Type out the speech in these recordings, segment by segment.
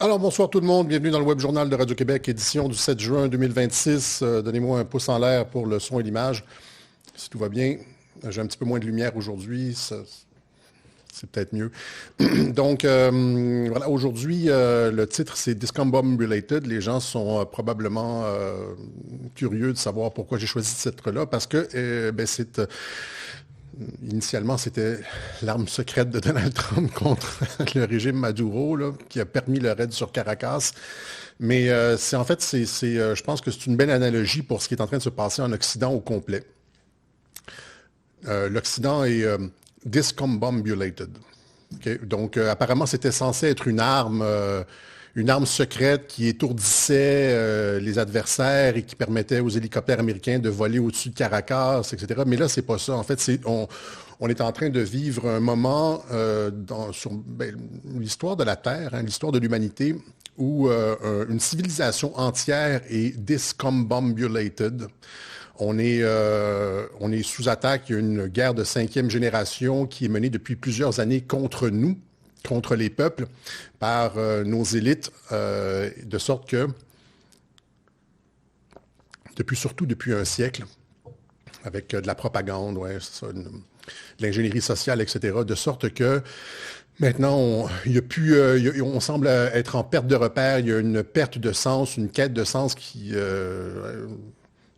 Alors, bonsoir tout le monde. Bienvenue dans le Web Journal de Radio-Québec, édition du 7 juin 2026. Donnez-moi un pouce en l'air pour le son et l'image, si tout va bien. J'ai un petit peu moins de lumière aujourd'hui, c'est peut-être mieux. Donc, voilà, aujourd'hui, le titre, c'est Discom Bomb Related. Les gens sont probablement curieux de savoir pourquoi j'ai choisi ce titre-là, parce que initialement, c'était l'arme secrète de Donald Trump contre le régime Maduro, là, qui a permis le raid sur Caracas. Mais je pense que c'est une belle analogie pour ce qui est en train de se passer en Occident au complet. L'Occident est discombobulated. Okay? Donc, apparemment, c'était censé être une arme secrète qui étourdissait les adversaires et qui permettait aux hélicoptères américains de voler au-dessus de Caracas, etc. Mais là, c'est pas ça. En fait, on est en train de vivre un moment sur l'histoire de la Terre, hein, l'histoire de l'humanité, où une civilisation entière est discombobulated. On est sous attaque. Il y a une guerre de 5e génération qui est menée depuis plusieurs années contre nous, contre les peuples, par nos élites, de sorte que, surtout depuis un siècle, avec de la propagande, de l'ingénierie sociale, etc., de sorte que maintenant, on semble être en perte de repère, il y a une perte de sens, une quête de sens qui...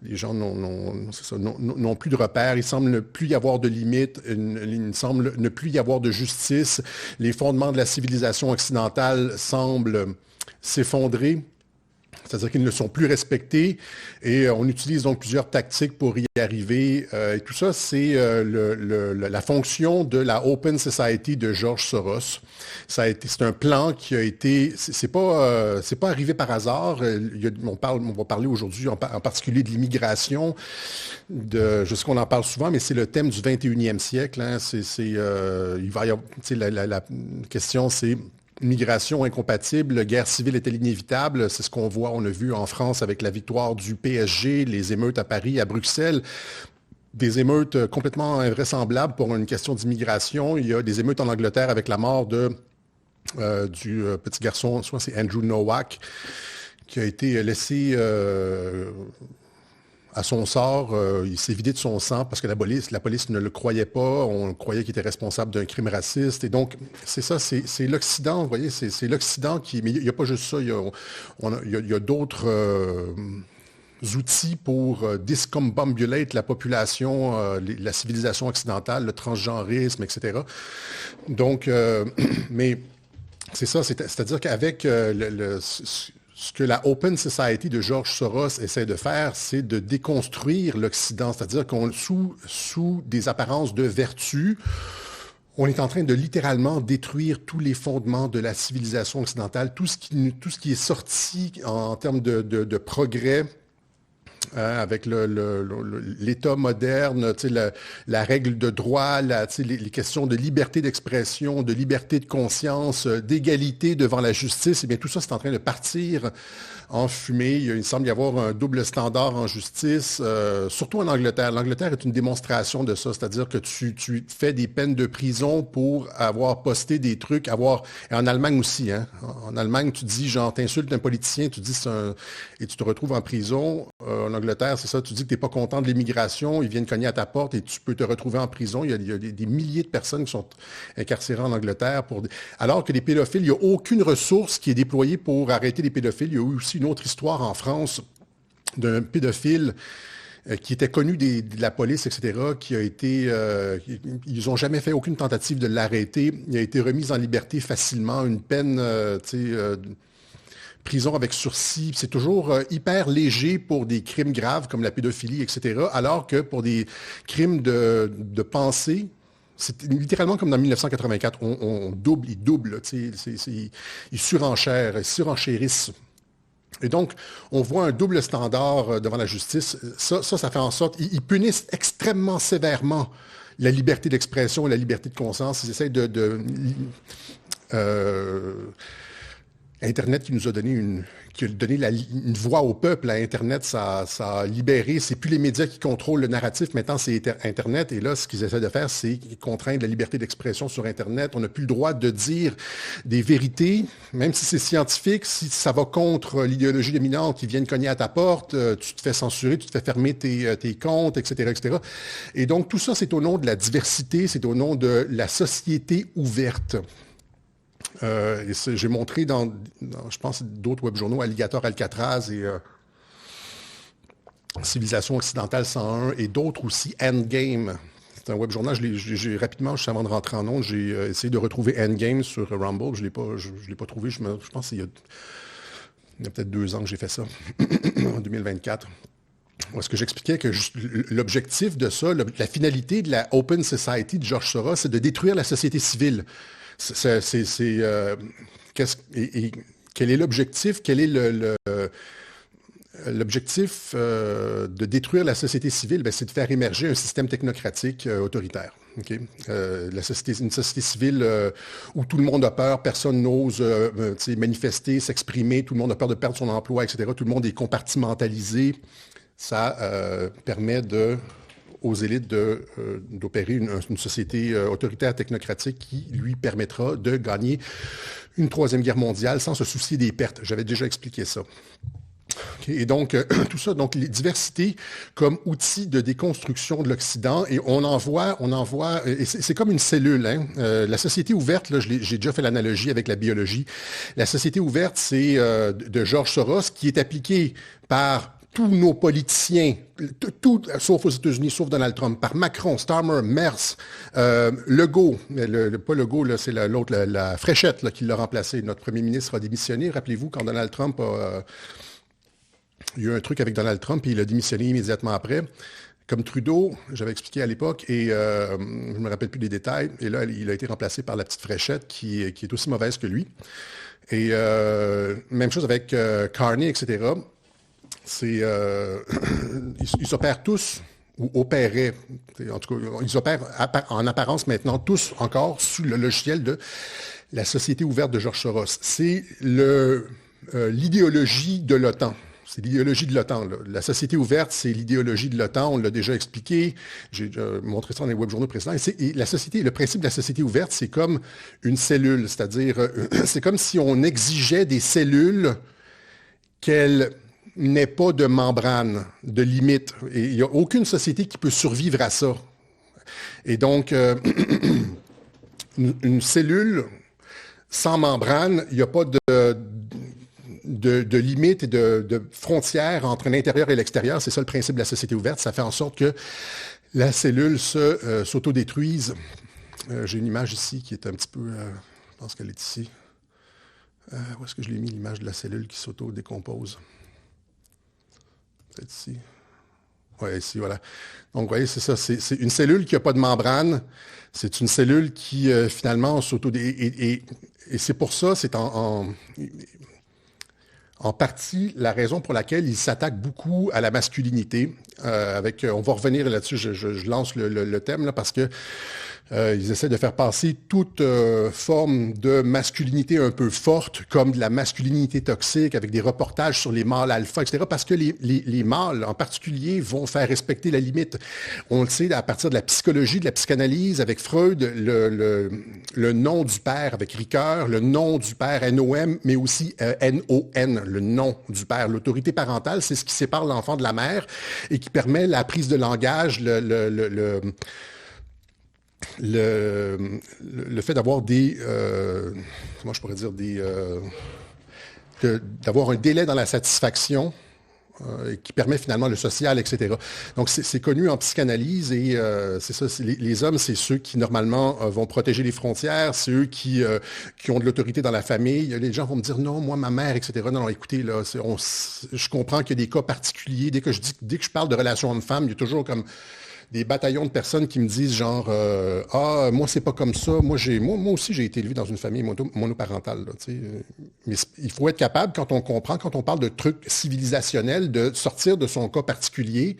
les gens n'ont plus de repères, il semble ne plus y avoir de limites, il semble ne plus y avoir de justice. Les fondements de la civilisation occidentale semblent s'effondrer, c'est-à-dire qu'ils ne sont plus respectés et on utilise donc plusieurs tactiques pour y arriver. Et tout ça, c'est la fonction de la Open Society de George Soros. C'est un plan qui a été, c'est pas arrivé par hasard. On va parler aujourd'hui en particulier de l'immigration. Je sais qu'on en parle souvent, mais c'est le thème du 21e siècle. Hein. Il va y avoir, la question, c'est migration incompatible, guerre civile est-elle inévitable? C'est ce qu'on voit, on a vu en France avec la victoire du PSG, les émeutes à Paris, à Bruxelles. Des émeutes complètement invraisemblables pour une question d'immigration. Il y a des émeutes en Angleterre avec la mort du petit garçon, soit c'est Andrew Nowak, qui a été laissé à son sort. Il s'est vidé de son sang parce que la police ne le croyait pas. On croyait qu'il était responsable d'un crime raciste. Et donc, c'est ça, c'est l'Occident, vous voyez, c'est l'Occident qui... Mais il n'y a pas juste ça, il y a d'autres outils pour discombobulate la population, la civilisation occidentale, le transgenrisme, etc. Donc, mais c'est ça, c'est-à-dire qu'avec ce que la Open Society de George Soros essaie de faire, c'est de déconstruire l'Occident, c'est-à-dire qu'on sous des apparences de vertu, on est en train de littéralement détruire tous les fondements de la civilisation occidentale, tout ce qui est sorti en termes de progrès. Avec l'État moderne, la règle de droit, les questions de liberté d'expression, de liberté de conscience, d'égalité devant la justice, eh bien tout ça, c'est en train de partir en fumée. Il semble y avoir un double standard en justice, surtout en Angleterre. L'Angleterre est une démonstration de ça, c'est-à-dire que tu fais des peines de prison pour avoir posté des trucs, et en Allemagne aussi, hein. En Allemagne, tu dis, genre, t'insultes un politicien, tu dis et tu te retrouves en prison. En Angleterre, c'est ça, tu dis que tu n'es pas content de l'immigration, ils viennent cogner à ta porte et tu peux te retrouver en prison. Il y a des milliers de personnes qui sont incarcérées en Angleterre. Alors que les pédophiles, il n'y a aucune ressource qui est déployée pour arrêter les pédophiles. Il y a eu aussi une autre histoire en France d'un pédophile qui était connu de la police, etc., qui a été... ils n'ont jamais fait aucune tentative de l'arrêter. Il a été remis en liberté facilement, une peine, prison avec sursis. C'est toujours hyper léger pour des crimes graves comme la pédophilie, etc., alors que pour des crimes de pensée, c'est littéralement comme dans 1984. Ils doublent, ils surenchérissent. Et donc, on voit un double standard devant la justice. Ça fait en sorte qu'ils punissent extrêmement sévèrement la liberté d'expression et la liberté de conscience. Ils essayent Internet qui nous a donné qui a donné une voix au peuple. Là, Internet, ça a libéré. C'est plus les médias qui contrôlent le narratif. Maintenant, c'est Internet. Et là, ce qu'ils essaient de faire, c'est contraindre la liberté d'expression sur Internet. On n'a plus le droit de dire des vérités, même si c'est scientifique. Si ça va contre l'idéologie dominante qui vient cogner à ta porte, tu te fais censurer, tu te fais fermer tes comptes, etc., etc. Et donc, tout ça, c'est au nom de la diversité, c'est au nom de la société ouverte. J'ai montré dans, je pense, d'autres webjournaux, Alligator Alcatraz et Civilisation occidentale 101 et d'autres aussi, Endgame. C'est un webjournal, j'ai rapidement, juste avant de rentrer en ondes, j'ai essayé de retrouver Endgame sur Rumble. Je ne l'ai pas trouvé, je pense qu'il y a peut-être 2 ans que j'ai fait ça, en 2024. Est-ce que j'expliquais que l'objectif de ça, la finalité de la Open Society de George Soros, c'est de détruire la société civile. Quel est l'objectif? Quel est l'objectif de détruire la société civile? C'est de faire émerger un système technocratique autoritaire. Okay? Une société civile où tout le monde a peur, personne n'ose manifester, s'exprimer, tout le monde a peur de perdre son emploi, etc. Tout le monde est compartimentalisé. Ça permet aux élites d'opérer une société autoritaire technocratique qui lui permettra de gagner une 3e guerre mondiale sans se soucier des pertes. J'avais déjà expliqué ça. Okay. Et donc, tout ça, donc les diversités comme outil de déconstruction de l'Occident, et on en voit, et c'est comme une cellule. Hein. La société ouverte, là, j'ai déjà fait l'analogie avec la biologie. La société ouverte, c'est de George Soros qui est appliquée par tous nos politiciens, sauf aux États-Unis, sauf Donald Trump, par Macron, Starmer, Merz, Legault, pas Legault, là, c'est l'autre, la Fréchette là, qui l'a remplacé. Notre premier ministre a démissionné. Rappelez-vous, quand Donald Trump il y a eu un truc avec Donald Trump et il a démissionné immédiatement après. Comme Trudeau, j'avais expliqué à l'époque, et je ne me rappelle plus des détails, et là, il a été remplacé par la petite Fréchette qui est aussi mauvaise que lui. Et même chose avec Carney, etc. Ils opèrent tous, ou opéraient, en tout cas, ils opèrent en apparence maintenant tous encore sous le logiciel de la société ouverte de George Soros. C'est l'idéologie de l'OTAN. C'est l'idéologie de l'OTAN. La société ouverte, c'est l'idéologie de l'OTAN. On l'a déjà expliqué. J'ai montré ça dans les webjournaux précédents. Et le principe de la société ouverte, c'est comme une cellule. C'est-à-dire, c'est comme si on exigeait des cellules qu'elles n'aient pas de membrane, de limite. Et il n'y a aucune société qui peut survivre à ça. Et donc, une cellule sans membrane, il n'y a pas de limites et de frontières entre l'intérieur et l'extérieur. C'est ça le principe de la société ouverte. Ça fait en sorte que la cellule s'autodétruise. J'ai une image ici qui est un petit peu... je pense qu'elle est ici. Où est-ce que je l'ai mis, l'image de la cellule qui s'autodécompose? Peut-être ici. Oui, ici, voilà. Donc, vous voyez, c'est ça. C'est une cellule qui n'a pas de membrane. C'est une cellule qui, finalement, et c'est pour ça, c'est en partie la raison pour laquelle il s'attaque beaucoup à la masculinité. On va revenir là-dessus, je lance le thème là, parce que ils essaient de faire passer toute forme de masculinité un peu forte, comme de la masculinité toxique, avec des reportages sur les mâles alpha, etc., parce que les mâles, en particulier, vont faire respecter la limite. On le sait à partir de la psychologie, de la psychanalyse, avec Freud, le nom du père, avec Ricoeur, le nom du père, N-O-M, mais aussi N-O-N, le nom du père. L'autorité parentale, c'est ce qui sépare l'enfant de la mère et qui permet la prise de langage, le fait d'avoir comment je pourrais dire, d'avoir un délai dans la satisfaction qui permet finalement le social, etc. Donc, c'est connu en psychanalyse et c'est ça, les hommes, c'est ceux qui, normalement, vont protéger les frontières, c'est eux qui ont de l'autorité dans la famille. Les gens vont me dire, non, moi, ma mère, etc. Non, écoutez, là, je comprends qu'il y a des cas particuliers. Dès que je parle de relations hommes-femmes, il y a toujours comme des bataillons de personnes qui me disent genre moi c'est pas comme ça, moi aussi j'ai été élevé dans une famille monoparentale là, mais il faut être capable quand on parle de trucs civilisationnels de sortir de son cas particulier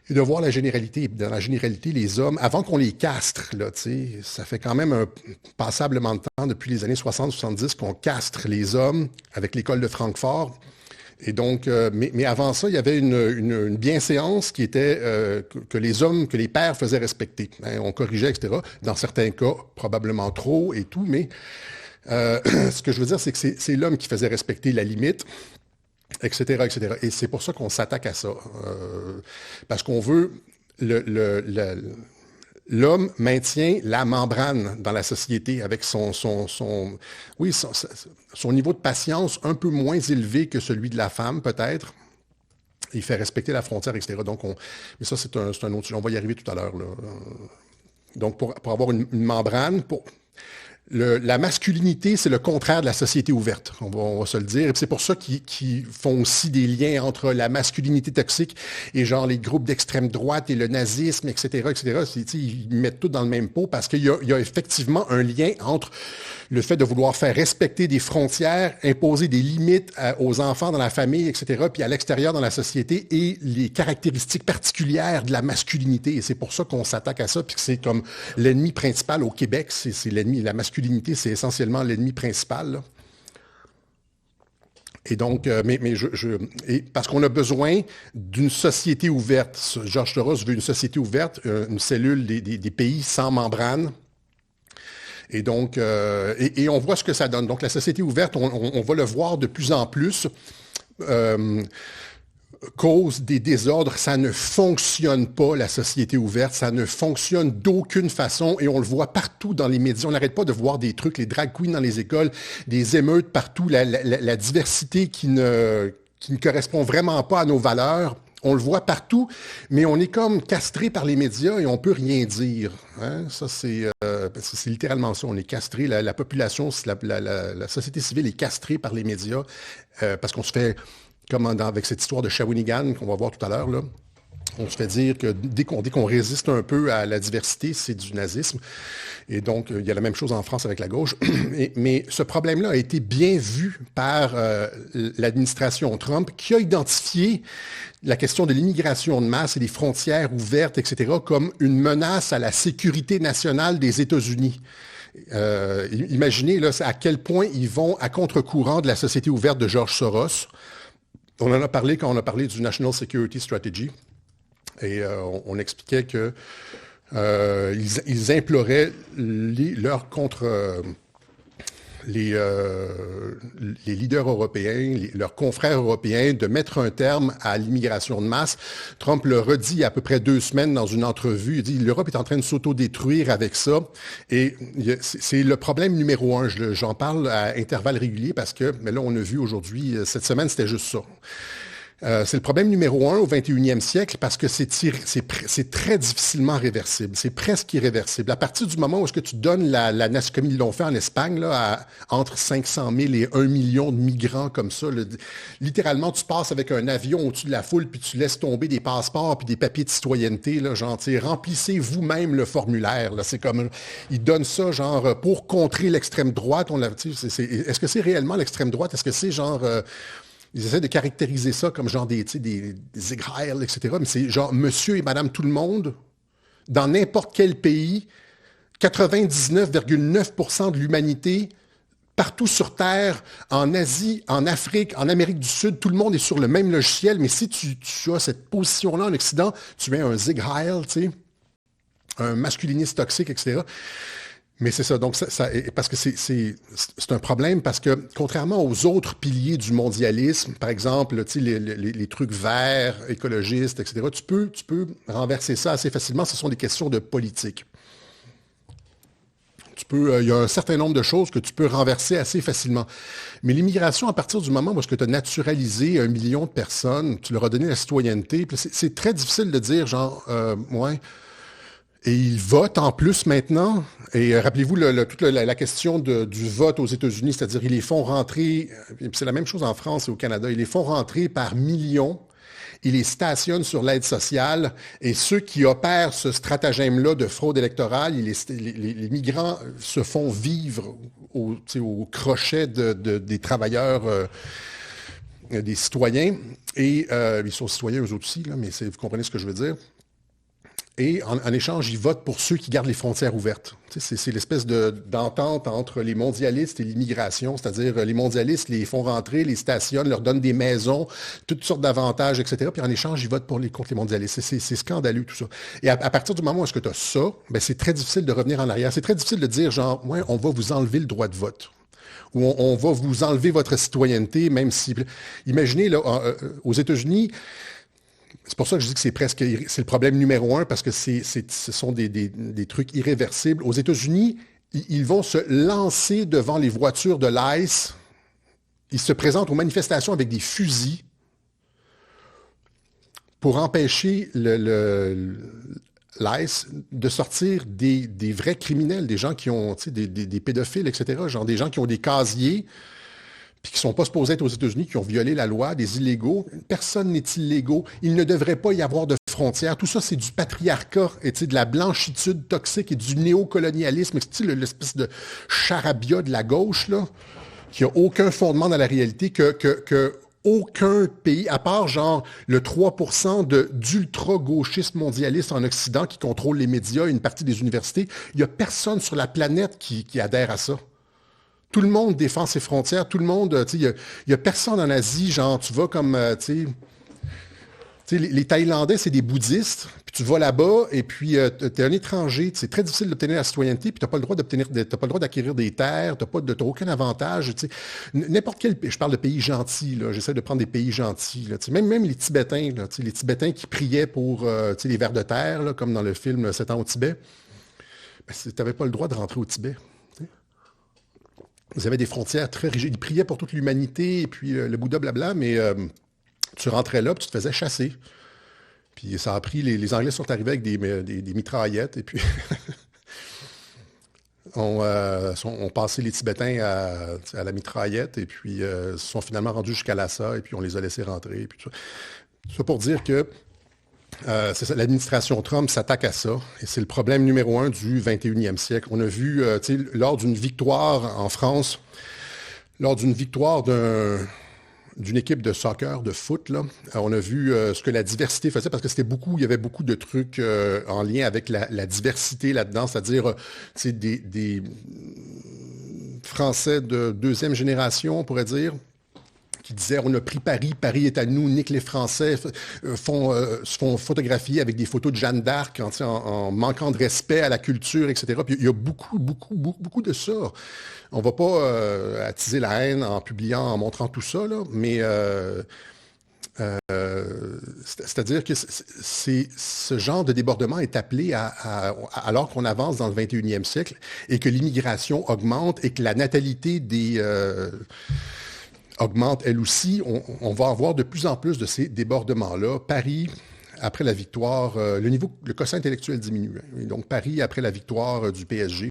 et de voir la généralité. Dans la généralité, les hommes, avant qu'on les castre, là, ça fait quand même un passablement de temps, depuis les années 60-70, qu'on castre les hommes avec l'école de Francfort. Et donc, mais avant ça, il y avait une bienséance qui était que les hommes, que les pères faisaient respecter. Hein, on corrigeait, etc. Dans certains cas, probablement trop et tout, mais ce que je veux dire, c'est que c'est l'homme qui faisait respecter la limite, etc., etc. Et c'est pour ça qu'on s'attaque à ça. Parce qu'on veut... L'homme maintient la membrane dans la société avec son niveau de patience un peu moins élevé que celui de la femme, peut-être. Il fait respecter la frontière, etc. Donc, mais ça, c'est un autre sujet. On va y arriver tout à l'heure, là. Donc, pour avoir une membrane, la masculinité, c'est le contraire de la société ouverte, on va se le dire. Et c'est pour ça qu'ils font aussi des liens entre la masculinité toxique et genre les groupes d'extrême droite et le nazisme, etc., etc. Ils mettent tout dans le même pot parce qu'il y a effectivement un lien entre le fait de vouloir faire respecter des frontières, imposer des limites aux enfants dans la famille, etc., puis à l'extérieur dans la société, et les caractéristiques particulières de la masculinité. Et c'est pour ça qu'on s'attaque à ça, puis que c'est comme l'ennemi principal au Québec, c'est l'ennemi, la masculinité, c'est essentiellement l'ennemi principal, là. Et donc, parce qu'on a besoin d'une société ouverte. Georges Soros veut une société ouverte, une cellule des pays sans membrane. Et donc, et on voit ce que ça donne. Donc, la société ouverte, on va le voir de plus en plus, cause des désordres. Ça ne fonctionne pas, la société ouverte. Ça ne fonctionne d'aucune façon. Et on le voit partout dans les médias. On n'arrête pas de voir des trucs, les drag queens dans les écoles, des émeutes partout, la diversité qui ne correspond vraiment pas à nos valeurs. On le voit partout, mais on est comme castré par les médias et on peut rien dire. Hein? Ça, c'est littéralement ça. On est castré. La population, la société civile est castrée par les médias parce qu'on se fait, comme avec cette histoire de Shawinigan qu'on va voir tout à l'heure, là, on se fait dire que dès qu'on résiste un peu à la diversité, c'est du nazisme. Et donc, il y a la même chose en France avec la gauche. Mais ce problème-là a été bien vu par l'administration Trump, qui a identifié la question de l'immigration de masse et des frontières ouvertes, etc., comme une menace à la sécurité nationale des États-Unis. Imaginez là, à quel point ils vont à contre-courant de la société ouverte de George Soros. On en a parlé quand on a parlé du National Security Strategy. Et on expliquait que ils imploraient les leaders européens, leurs confrères européens, de mettre un terme à l'immigration de masse. Trump le redit il y a à peu près 2 semaines dans une entrevue. Il dit l'Europe est en train de s'auto-détruire avec ça. Et c'est le problème numéro 1. J'en parle à intervalles réguliers parce que, mais là, on a vu aujourd'hui, cette semaine, c'était juste ça. C'est le problème numéro 1 au 21e siècle parce que c'est très difficilement réversible. C'est presque irréversible. À partir du moment où est-ce que tu donnes comme ils l'ont fait en Espagne, là, entre 500 000 et 1 million de migrants comme ça, littéralement, tu passes avec un avion au-dessus de la foule puis tu laisses tomber des passeports puis des papiers de citoyenneté, là, genre, remplissez vous-même le formulaire, là. C'est comme, ils donnent ça, genre, pour contrer l'extrême droite. Est-ce que c'est réellement l'extrême droite? Est-ce que c'est genre... ils essaient de caractériser ça comme genre des égrails, etc. Mais c'est genre monsieur et madame tout le monde, dans n'importe quel pays, 99,9% de l'humanité, partout sur Terre, en Asie, en Afrique, en Amérique du Sud, tout le monde est sur le même logiciel. Mais si tu as cette position-là en Occident, tu es un Ziegheil, tu sais, un masculiniste toxique, etc. Mais c'est ça, donc parce que c'est un problème, parce que contrairement aux autres piliers du mondialisme, par exemple, les trucs verts, écologistes, etc., tu peux renverser ça assez facilement. Ce sont des questions de politique. Il y a un certain nombre de choses que tu peux renverser assez facilement. Mais l'immigration, à partir du moment où tu as naturalisé 1 million de personnes, tu leur as donné la citoyenneté, c'est très difficile de dire, genre, ouais. Et ils votent en plus maintenant. Et rappelez-vous toute la question du vote aux États-Unis, c'est-à-dire ils les font rentrer, c'est la même chose en France et au Canada, ils les font rentrer par millions, ils les stationnent sur l'aide sociale, et ceux qui opèrent ce stratagème-là de fraude électorale, les migrants se font vivre au crochet des travailleurs, des citoyens, et ils sont citoyens eux aussi, là, mais vous comprenez ce que je veux dire. Et en échange, ils votent pour ceux qui gardent les frontières ouvertes. C'est l'espèce d'entente entre les mondialistes et l'immigration, c'est-à-dire les mondialistes les font rentrer, les stationnent, leur donnent des maisons, toutes sortes d'avantages, etc. Puis en échange, ils votent contre les mondialistes. C'est scandaleux tout ça. Et à partir du moment où est-ce que tu as ça, ben c'est très difficile de revenir en arrière. C'est très difficile de dire genre, ouais, on va vous enlever le droit de vote. Ou on va vous enlever votre citoyenneté, même si... Imaginez, là, aux États-Unis, c'est pour ça que je dis que c'est le problème numéro un, parce que ce sont des trucs irréversibles. Aux États-Unis, ils vont se lancer devant les voitures de l'ICE. Ils se présentent aux manifestations avec des fusils pour empêcher l'ICE de sortir des vrais criminels, des gens qui ont, des pédophiles, etc., genre des gens qui ont des casiers, puis qui ne sont pas supposés être aux États-Unis, qui ont violé la loi, des illégaux. Personne n'est illégaux. Il ne devrait pas y avoir de frontières. Tout ça, c'est du patriarcat et de la blanchitude toxique et du néocolonialisme. C'est l'espèce de charabia de la gauche, là, qui n'a aucun fondement dans la réalité, que aucun pays, à part genre le 3% d'ultra-gauchistes mondialistes en Occident qui contrôlent les médias et une partie des universités, il n'y a personne sur la planète qui adhère à ça. Tout le monde défend ses frontières, tout le monde, il y a personne en Asie, genre, tu vas comme, les Thaïlandais, c'est des bouddhistes, puis tu vas là-bas, et puis tu es un étranger, c'est très difficile d'obtenir la citoyenneté, puis tu n'as pas le droit d'acquérir des terres, tu n'as aucun avantage, n'importe quel pays, je parle de pays gentils, là, j'essaie de prendre des pays gentils, là, même les Tibétains, là, les Tibétains qui priaient pour les vers de terre, là, comme dans le film 7 ans au Tibet, ben, tu n'avais pas le droit de rentrer au Tibet. Ils avaient des frontières très rigides. Ils priaient pour toute l'humanité, et puis le Bouddha, blabla, mais tu rentrais là, puis tu te faisais chasser. Puis ça a pris, les Anglais sont arrivés avec des mitraillettes, et puis ont passé les Tibétains à la mitraillette, et puis se sont finalement rendus jusqu'à Lhasa, et puis on les a laissés rentrer. Et puis tout ça pour dire que l'administration Trump s'attaque à ça, et c'est le problème numéro un du 21e siècle. On a vu, lors d'une victoire en France, lors d'une victoire d'une équipe de soccer, de foot, là, on a vu ce que la diversité faisait, parce que il y avait beaucoup de trucs en lien avec la diversité là-dedans, c'est-à-dire des Français de deuxième génération, on pourrait dire, qui disaient on a pris Paris, Paris est à nous, nique les Français, se font photographier avec des photos de Jeanne d'Arc en manquant de respect à la culture, etc. Puis il y a beaucoup, beaucoup, beaucoup, beaucoup de ça. On ne va pas attiser la haine en publiant, en montrant tout ça, là, mais c'est-à-dire que ce genre de débordement est appelé alors qu'on avance dans le 21e siècle et que l'immigration augmente et que la natalité augmente elle aussi, on va avoir de plus en plus de ces débordements-là. Paris, après la victoire, le quotient intellectuel diminue. Et donc Paris, après la victoire du PSG.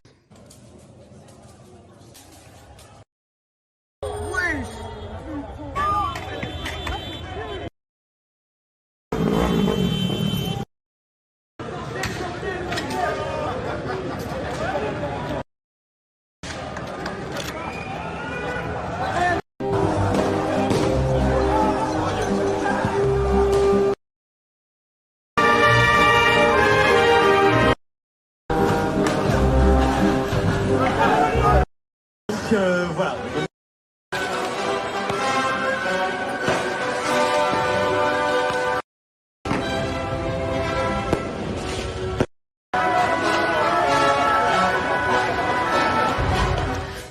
Voilà.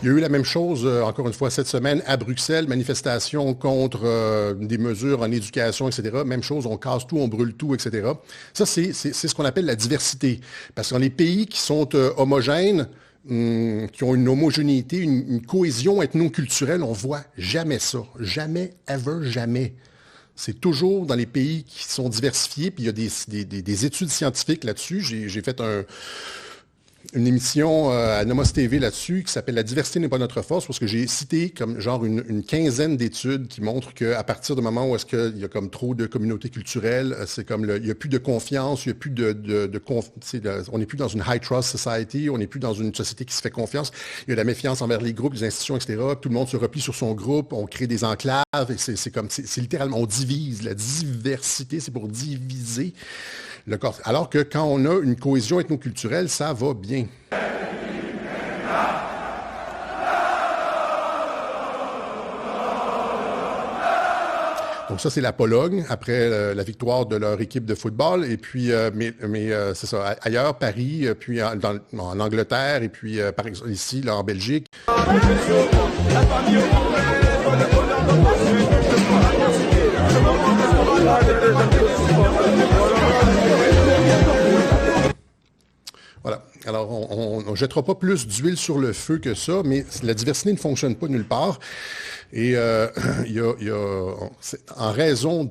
Il y a eu la même chose, encore une fois, cette semaine à Bruxelles, manifestation contre des mesures en éducation, etc. Même chose, on casse tout, on brûle tout, etc. Ça, c'est ce qu'on appelle la diversité. Parce que dans les pays qui sont homogènes, qui ont une homogénéité, une cohésion ethno-culturelle, on voit jamais ça. Jamais, ever, jamais. C'est toujours dans les pays qui sont diversifiés, puis il y a des études scientifiques là-dessus. J'ai fait une émission à Nomos TV là-dessus qui s'appelle « La diversité n'est pas notre force » parce que j'ai cité comme genre une quinzaine d'études qui montrent qu'à partir du moment où est-ce qu'il y a comme trop de communautés culturelles, c'est comme il n'y a plus de confiance, il n'y a plus on n'est plus dans une high trust society, on n'est plus dans une société qui se fait confiance, il y a de la méfiance envers les groupes, les institutions, etc. Tout le monde se replie sur son groupe, on crée des enclaves, et c'est littéralement, on divise. La diversité, c'est pour diviser. Alors que quand on a une cohésion ethnoculturelle, ça va bien. Donc ça, c'est la Pologne, après la victoire de leur équipe de football. Et puis, c'est ça, ailleurs, Paris, puis en Angleterre, et puis par exemple ici, là, en Belgique. Voilà. Alors, on ne jettera pas plus d'huile sur le feu que ça, mais la diversité ne fonctionne pas nulle part. Et il y a en raison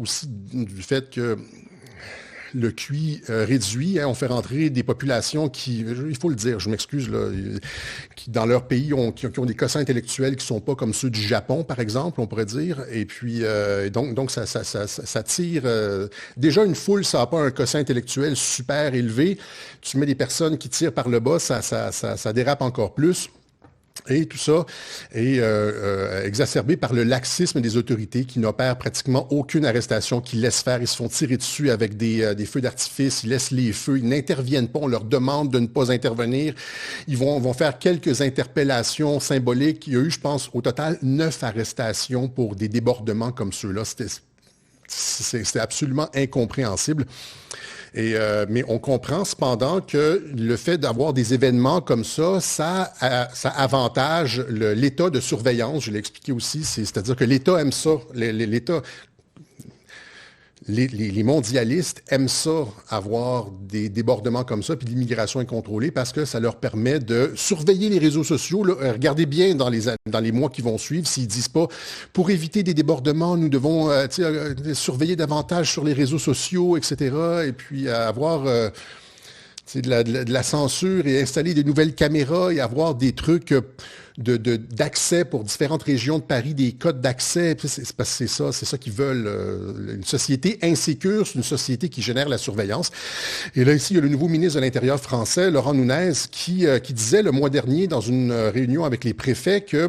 aussi du fait que le QI réduit, on fait rentrer des populations qui, il faut le dire, je m'excuse, là, qui dans leur pays qui ont des quotients intellectuels qui sont pas comme ceux du Japon, par exemple, on pourrait dire. Et puis, donc ça tire. Déjà, une foule, ça n'a pas un quotient intellectuel super élevé. Tu mets des personnes qui tirent par le bas, ça dérape encore plus. Et tout ça est exacerbé par le laxisme des autorités qui n'opèrent pratiquement aucune arrestation, qui laissent faire. Ils se font tirer dessus avec des feux d'artifice, ils laissent les feux, ils n'interviennent pas, on leur demande de ne pas intervenir. Ils vont faire quelques interpellations symboliques. Il y a eu, je pense, au total 9 arrestations pour des débordements comme ceux-là. C'était absolument incompréhensible. Mais on comprend cependant que le fait d'avoir des événements comme ça avantage l'État de surveillance. Je l'ai expliqué aussi, c'est-à-dire que l'État aime ça. Les mondialistes aiment ça, avoir des débordements comme ça, puis l'immigration incontrôlée, parce que ça leur permet de surveiller les réseaux sociaux. Là. Regardez bien dans les mois qui vont suivre, s'ils disent pas, pour éviter des débordements, nous devons surveiller davantage sur les réseaux sociaux, etc., et puis avoir de la censure et installer de nouvelles caméras et avoir des trucs d'accès pour différentes régions de Paris, des codes d'accès. C'est ça qu'ils veulent. Une société insécure, c'est une société qui génère la surveillance. Et là, ici, il y a le nouveau ministre de l'Intérieur français, Laurent Nunez, qui disait le mois dernier dans une réunion avec les préfets que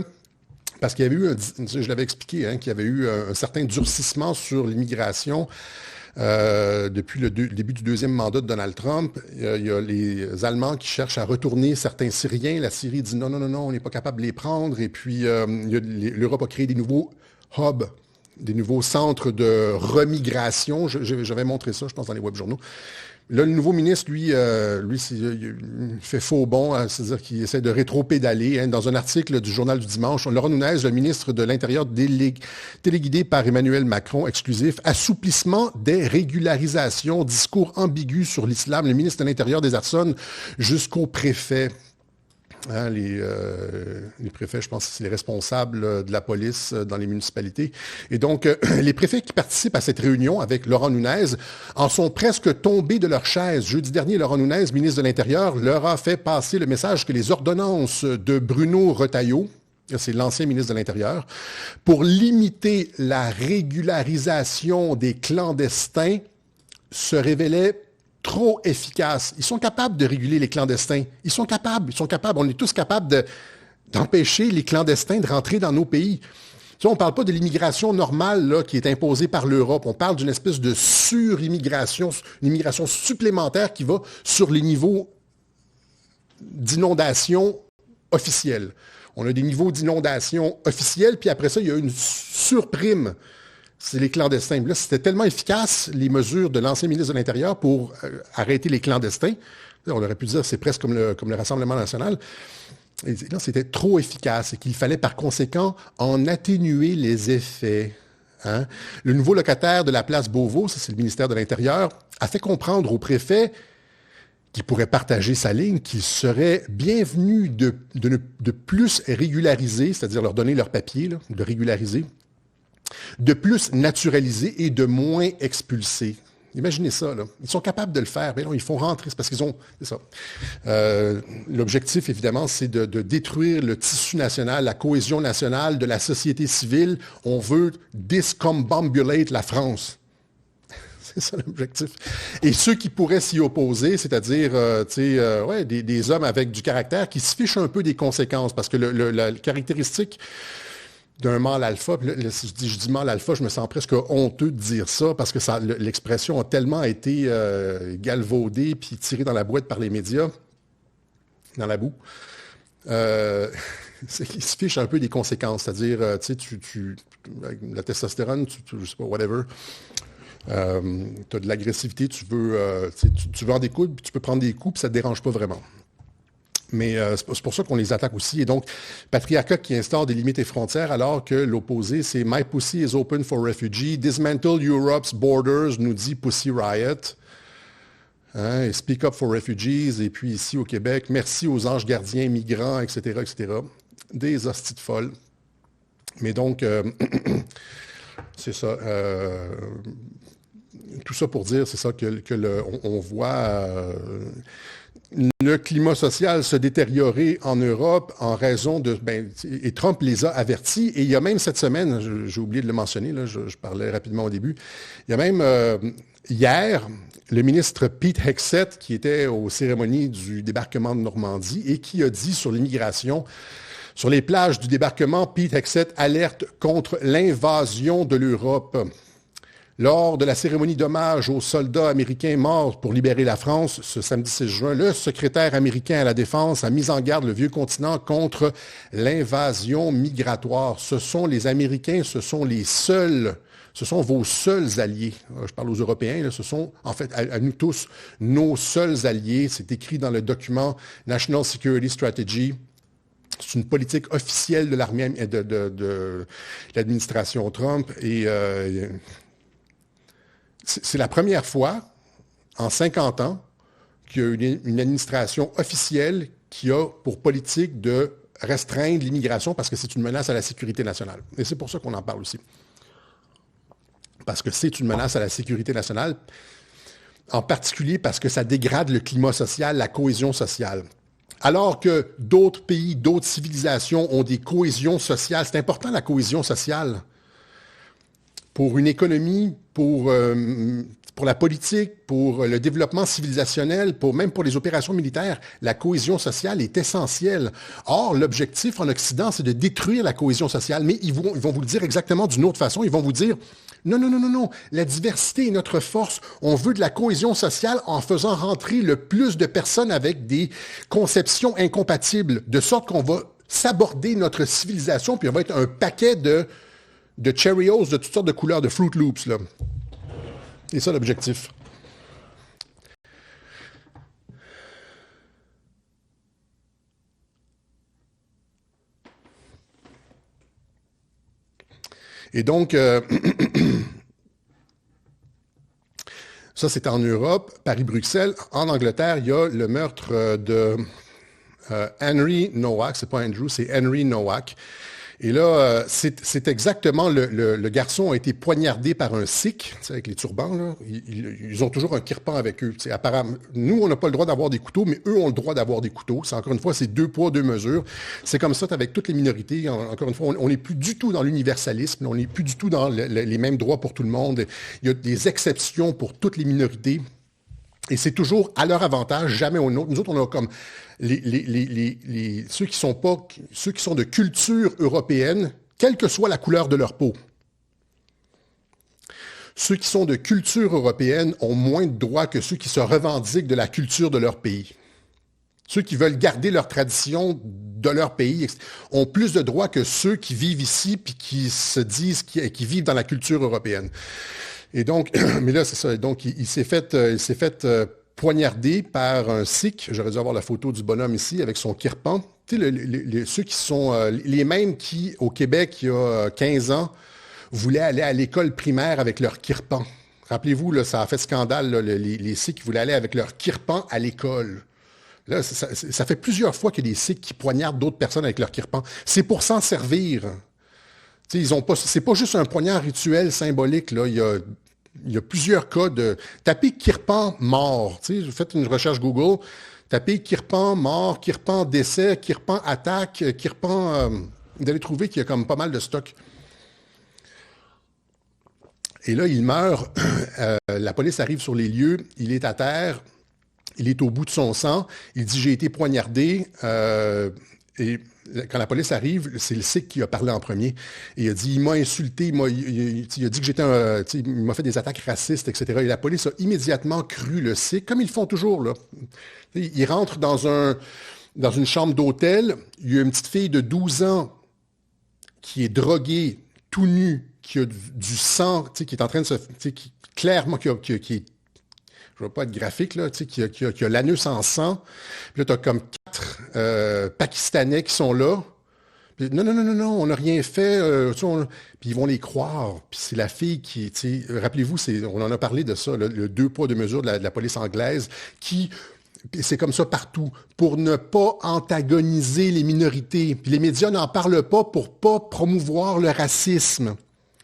parce qu'il y avait eu, je l'avais expliqué, qu'il y avait eu un certain durcissement sur l'immigration depuis le début du deuxième mandat de Donald Trump. Il y a les Allemands qui cherchent à retourner certains Syriens. La Syrie dit non, on n'est pas capable de les prendre. Et puis, l'Europe a créé des nouveaux hubs, des nouveaux centres de remigration. J'avais montré ça, je pense, dans les web journaux. Là, le nouveau ministre, lui, il fait faux bond, c'est-à-dire qu'il essaie de rétro-pédaler. Dans un article du Journal du Dimanche, Laurent Nunez, le ministre de l'Intérieur téléguidé par Emmanuel Macron, exclusif, assouplissement des régularisations, discours ambigu sur l'islam, le ministre de l'Intérieur désarçonne jusqu'au préfet. Les préfets, je pense que c'est les responsables de la police dans les municipalités. Et donc, les préfets qui participent à cette réunion avec Laurent Nunez en sont presque tombés de leur chaise. Jeudi dernier, Laurent Nunez, ministre de l'Intérieur, leur a fait passer le message que les ordonnances de Bruno Retailleau, c'est l'ancien ministre de l'Intérieur, pour limiter la régularisation des clandestins se révélaient trop efficaces. Ils sont capables de réguler les clandestins. Ils sont capables. On est tous capables d'empêcher les clandestins de rentrer dans nos pays. Tu sais, on ne parle pas de l'immigration normale là, qui est imposée par l'Europe. On parle d'une espèce de sur-immigration, une immigration supplémentaire qui va sur les niveaux d'inondation officiels. On a des niveaux d'inondation officiels, puis après ça, il y a une surprime. C'est les clandestins. Là, c'était tellement efficace, les mesures de l'ancien ministre de l'Intérieur pour arrêter les clandestins. Là, on aurait pu dire c'est presque comme le Rassemblement national. Et là, c'était trop efficace et qu'il fallait par conséquent en atténuer les effets. Le nouveau locataire de la place Beauvau, ça c'est le ministère de l'Intérieur, a fait comprendre au préfet qu'il pourrait partager sa ligne, qu'il serait bienvenu de plus régulariser, c'est-à-dire leur donner leur papier, là, de régulariser, de plus naturaliser et de moins expulser. Imaginez ça, là. Ils sont capables de le faire, mais non, ils font rentrer, c'est parce qu'ils ont... C'est ça. L'objectif, évidemment, c'est de détruire le tissu national, la cohésion nationale de la société civile. On veut discombobulate la France. C'est ça l'objectif. Et ceux qui pourraient s'y opposer, c'est-à-dire des hommes avec du caractère qui se fichent un peu des conséquences, parce que la caractéristique d'un mâle alpha. Puis là, si je dis mâle alpha, je me sens presque honteux de dire ça parce que l'expression a tellement été galvaudée puis tirée dans la boîte par les médias, dans la boue. Il se fiche un peu des conséquences, c'est-à-dire, tu sais, avec la testostérone, je sais pas, whatever, tu as de l'agressivité, tu veux en découdre, puis tu peux prendre des coups, puis ça ne te dérange pas vraiment. Mais c'est pour ça qu'on les attaque aussi. Et donc, patriarcat qui instaure des limites et frontières, alors que l'opposé, c'est My Pussy is open for refugees, Dismantle Europe's borders, nous dit Pussy Riot. Hein, et Speak Up for Refugees, et puis ici au Québec, merci aux anges gardiens migrants, etc., etc. Des hosties de folles. Mais donc, c'est ça. Tout ça pour dire, c'est ça on voit le climat social se détériorer en Europe en raison de... et Trump les a avertis. Et il y a même cette semaine, j'ai oublié de le mentionner, là, je parlais rapidement au début, il y a même hier, le ministre Pete Hegseth, qui était aux cérémonies du débarquement de Normandie et qui a dit sur l'immigration, sur les plages du débarquement, Pete Hegseth alerte contre l'invasion de l'Europe. Lors de la cérémonie d'hommage aux soldats américains morts pour libérer la France, ce samedi 6 juin, le secrétaire américain à la Défense a mis en garde le vieux continent contre l'invasion migratoire. Ce sont les Américains, ce sont vos seuls alliés. Je parle aux Européens, là, ce sont en fait à nous tous nos seuls alliés. C'est écrit dans le document National Security Strategy. C'est une politique officielle de l'armée de l'administration Trump et c'est la première fois en 50 ans qu'il y a une administration officielle qui a pour politique de restreindre l'immigration parce que c'est une menace à la sécurité nationale. Et c'est pour ça qu'on en parle aussi. Parce que c'est une menace à la sécurité nationale, en particulier parce que ça dégrade le climat social, la cohésion sociale. Alors que d'autres pays, d'autres civilisations ont des cohésions sociales, c'est important la cohésion sociale. Pour une économie, pour la politique, pour le développement civilisationnel, même pour les opérations militaires, la cohésion sociale est essentielle. Or, l'objectif en Occident, c'est de détruire la cohésion sociale, mais ils vont vous le dire exactement d'une autre façon. Ils vont vous dire, non, la diversité est notre force. On veut de la cohésion sociale en faisant rentrer le plus de personnes avec des conceptions incompatibles, de sorte qu'on va s'aborder notre civilisation, puis on va être un paquet de Cheerios de toutes sortes de couleurs, de Fruit Loops, là. C'est ça l'objectif. Et donc, ça, c'est en Europe, Paris-Bruxelles. En Angleterre, il y a le meurtre de Henry Nowak. C'est pas Andrew, c'est Henry Nowak. Et là, c'est exactement, le garçon a été poignardé par un Sikh, tu sais, avec les turbans, là. Ils ont toujours un kirpan avec eux. Apparemment, nous, on n'a pas le droit d'avoir des couteaux, mais eux ont le droit d'avoir des couteaux. C'est, encore une fois, c'est 2 poids, 2 mesures. C'est comme ça avec toutes les minorités. Encore une fois, on n'est plus du tout dans l'universalisme, on n'est plus du tout dans les mêmes droits pour tout le monde. Il y a des exceptions pour toutes les minorités. Et c'est toujours à leur avantage, jamais au nôtre. Nous autres, on a comme ceux qui sont de culture européenne, quelle que soit la couleur de leur peau. Ceux qui sont de culture européenne ont moins de droits que ceux qui se revendiquent de la culture de leur pays. Ceux qui veulent garder leur tradition de leur pays ont plus de droits que ceux qui vivent ici puis qui se disent qui vivent dans la culture européenne. Et donc, mais là, c'est ça. Donc, il s'est fait poignardé par un Sikh. J'aurais dû avoir la photo du bonhomme ici avec son kirpan. Tu sais, ceux qui sont les mêmes qui, au Québec, il y a 15 ans, voulaient aller à l'école primaire avec leur kirpan. Rappelez-vous, là, ça a fait scandale, là, les Sikhs qui voulaient aller avec leur kirpan à l'école. Là, ça fait plusieurs fois qu'il y a des Sikhs qui poignardent d'autres personnes avec leur kirpan. C'est pour s'en servir. Tu sais, c'est pas juste un poignard rituel symbolique, là. Il y a plusieurs cas de... Tapez Kirpan mort. Tu sais, vous faites une recherche Google. Tapez Kirpan mort, Kirpan décès, Kirpan attaque, Kirpan... vous allez trouver qu'il y a comme pas mal de stock. Et là, il meurt. La police arrive sur les lieux. Il est à terre. Il est au bout de son sang. Il dit, j'ai été poignardé. Et quand la police arrive, c'est le Sikh qui a parlé en premier. Et il a dit, il m'a insulté, il a dit que j'étais il m'a fait des attaques racistes, etc. Et la police a immédiatement cru le Sikh, comme ils le font toujours, là. Ils rentrent dans une chambre d'hôtel, il y a une petite fille de 12 ans qui est droguée, tout nue, qui a du sang, qui est en train de se... clairement, qui est, je ne veux pas être graphique, là, qui a l'anus en sang. Puis là, tu as comme 4 Pakistanais qui sont là. Puis, non, on n'a rien fait. Puis ils vont les croire. Puis c'est la fille qui, rappelez-vous, on en a parlé de ça, le deux poids, deux mesures de la police anglaise, qui... C'est comme ça partout, pour ne pas antagoniser les minorités. Puis les médias n'en parlent pas pour pas promouvoir le racisme.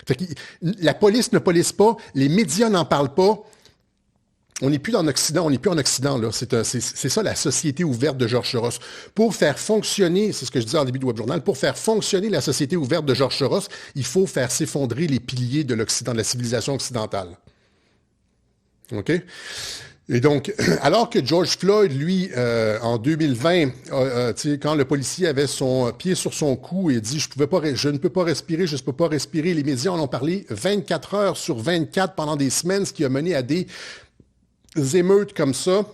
Fait que la police ne police pas, les médias n'en parlent pas. On n'est plus en Occident, là. C'est ça la société ouverte de George Soros. Pour faire fonctionner, c'est ce que je disais en début de Web Journal, pour faire fonctionner la société ouverte de George Soros, il faut faire s'effondrer les piliers de l'Occident, de la civilisation occidentale. OK? Et donc, alors que George Floyd, lui, en 2020, quand le policier avait son pied sur son cou et dit « je ne peux pas respirer, je ne peux pas respirer », les médias en ont parlé 24 heures sur 24 pendant des semaines, ce qui a mené à des émeutes comme ça,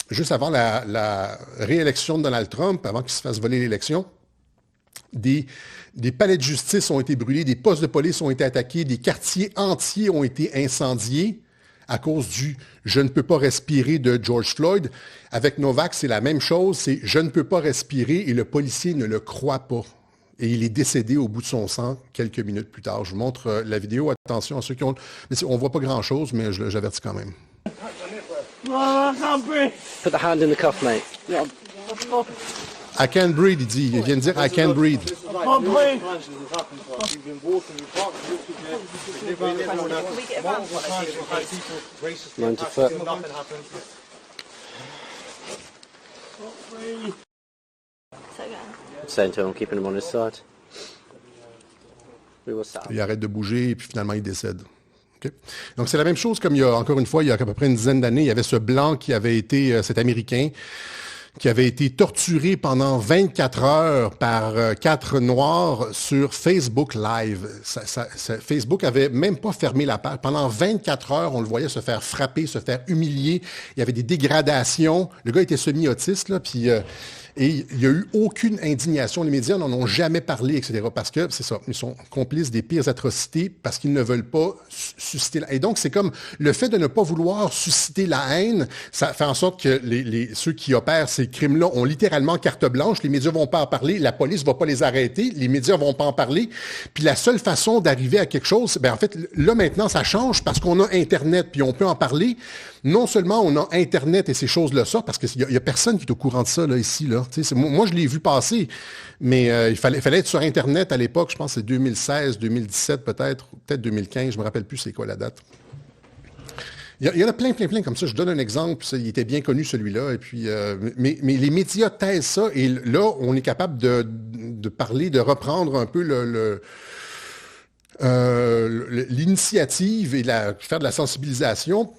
juste avant la réélection de Donald Trump, avant qu'il se fasse voler l'élection. Des palais de justice ont été brûlés, des postes de police ont été attaqués, des quartiers entiers ont été incendiés à cause du « je ne peux pas respirer » de George Floyd. Avec Novak, c'est la même chose, c'est « je ne peux pas respirer » et le policier ne le croit pas. Et il est décédé au bout de son sang quelques minutes plus tard. Je vous montre la vidéo. Attention à ceux qui ont... On ne voit pas grand-chose, mais j'avertis quand même. Put the hand in the cuff, mate. I can't breathe, il dit. Il vient de dire I can't breathe. Saying to him, keeping him on his side. Il arrête de bouger et puis finalement il décède. Okay. Donc c'est la même chose comme encore une fois, il y a à peu près une dizaine d'années, il y avait ce blanc qui avait été, cet Américain, qui avait été torturé pendant 24 heures par 4 Noirs sur Facebook Live. Facebook avait même pas fermé la page. Pendant 24 heures, on le voyait se faire frapper, se faire humilier. Il y avait des dégradations. Le gars était semi-autiste, là, puis... Et il n'y a eu aucune indignation. Les médias n'en ont jamais parlé, etc. Parce que, c'est ça, ils sont complices des pires atrocités parce qu'ils ne veulent pas susciter la... Et donc, c'est comme le fait de ne pas vouloir susciter la haine, ça fait en sorte que ceux qui opèrent ces crimes-là ont littéralement carte blanche. Les médias vont pas en parler, la police va pas les arrêter, les médias vont pas en parler. Puis la seule façon d'arriver à quelque chose, ben en fait, là maintenant, ça change parce qu'on a Internet, puis on peut en parler. Non seulement on a Internet et ces choses-là sortent, parce qu'il y a personne qui est au courant de ça, là, ici, là. Moi, je l'ai vu passer, mais il fallait être sur Internet à l'époque, je pense que c'est 2016, 2017 peut-être 2015, je me rappelle plus c'est quoi la date. Il y en a plein comme ça. Je donne un exemple, il était bien connu celui-là, et puis, mais les médias taisent ça, et là, on est capable de parler, de reprendre un peu l'initiative et faire de la sensibilisation,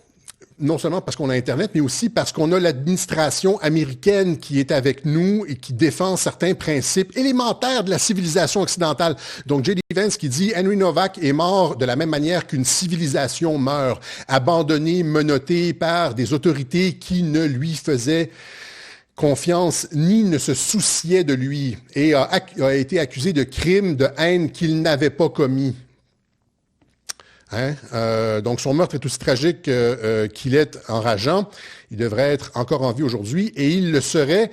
non seulement parce qu'on a Internet, mais aussi parce qu'on a l'administration américaine qui est avec nous et qui défend certains principes élémentaires de la civilisation occidentale. Donc, J.D. Vance qui dit « Henry Novak est mort de la même manière qu'une civilisation meurt, abandonné, menotté par des autorités qui ne lui faisaient confiance ni ne se souciaient de lui et a été accusé de crimes de haine qu'il n'avait pas commis. » Donc, son meurtre est aussi tragique qu'il est enrageant. Il devrait être encore en vie aujourd'hui et il le serait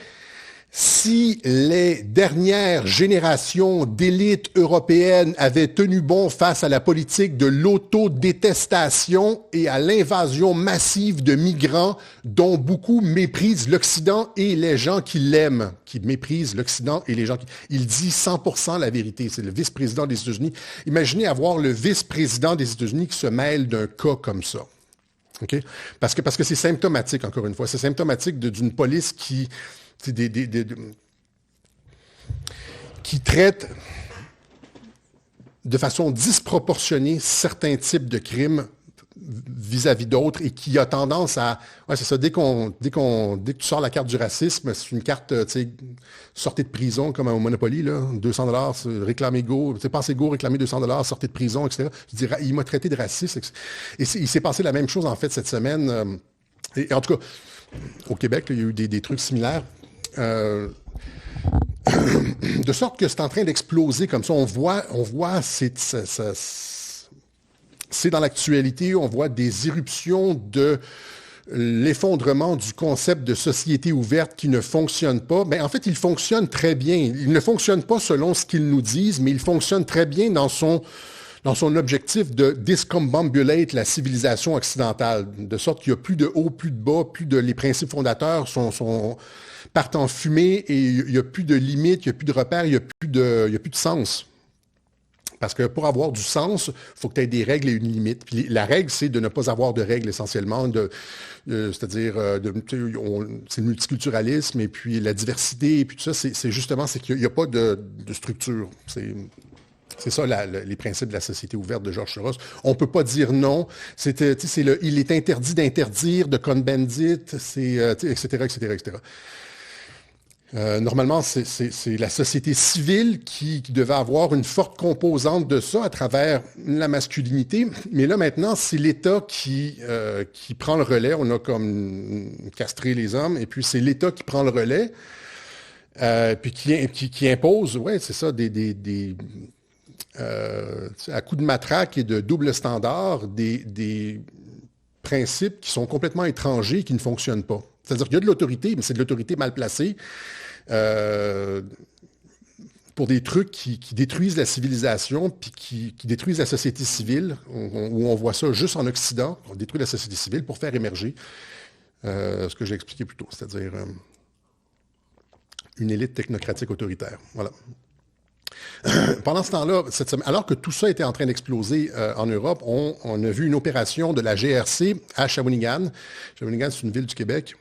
si les dernières générations d'élites européennes avaient tenu bon face à la politique de l'autodétestation et à l'invasion massive de migrants dont beaucoup méprisent l'Occident et les gens qui l'aiment, qui méprisent l'Occident et les gens qui... Il dit 100% la vérité. C'est le vice-président des États-Unis. Imaginez avoir le vice-président des États-Unis qui se mêle d'un cas comme ça. Okay? Parce que c'est symptomatique, encore une fois. C'est symptomatique d'une police qui traite de façon disproportionnée certains types de crimes vis-à-vis d'autres et qui a tendance à... Ouais, c'est ça, dès que tu sors la carte du racisme, c'est une carte, tu sais, sortez de prison, comme au Monopoly, là, 200$, réclamez go, tu sais, passez go, réclamez 200$, sortez de prison, etc. Je dirais, il m'a traité de raciste. Et il s'est passé la même chose, en fait, cette semaine. Et en tout cas, au Québec, là, il y a eu des trucs similaires. De sorte que c'est en train d'exploser comme ça. On voit c'est dans l'actualité, on voit des éruptions de l'effondrement du concept de société ouverte qui ne fonctionne pas. Mais en fait, il fonctionne très bien. Il ne fonctionne pas selon ce qu'ils nous disent, mais il fonctionne très bien dans son objectif de discombobulate la civilisation occidentale, de sorte qu'il n'y a plus de haut, plus de bas, les principes fondateurs partent en fumée et il n'y a plus de limites, il n'y a plus de repères, il n'y a plus de sens. Parce que pour avoir du sens, il faut que tu aies des règles et une limite. Puis la règle, c'est de ne pas avoir de règles essentiellement, c'est-à-dire c'est le multiculturalisme et puis la diversité et puis tout ça, c'est qu'il n'y a pas de structure. C'est ça les principes de la société ouverte de George Soros. On ne peut pas dire non. Il est interdit d'interdire, de Cohn-Bendit, etc., etc., etc. Normalement, c'est la société civile qui devait avoir une forte composante de ça à travers la masculinité. Mais là, maintenant, c'est l'État qui prend le relais. On a comme castré les hommes, et puis c'est l'État qui prend le relais, puis qui impose, ouais, c'est ça, à coups de matraque et de double standard, des principes qui sont complètement étrangers, qui ne fonctionnent pas. C'est-à-dire qu'il y a de l'autorité, mais c'est de l'autorité mal placée pour des trucs qui détruisent la civilisation puis qui détruisent la société civile, où on voit ça juste en Occident. On détruit la société civile pour faire émerger ce que j'ai expliqué plus tôt, c'est-à-dire une élite technocratique autoritaire. Voilà. Pendant ce temps-là, alors que tout ça était en train d'exploser en Europe, on a vu une opération de la GRC à Shawinigan. Shawinigan, c'est une ville du Québec.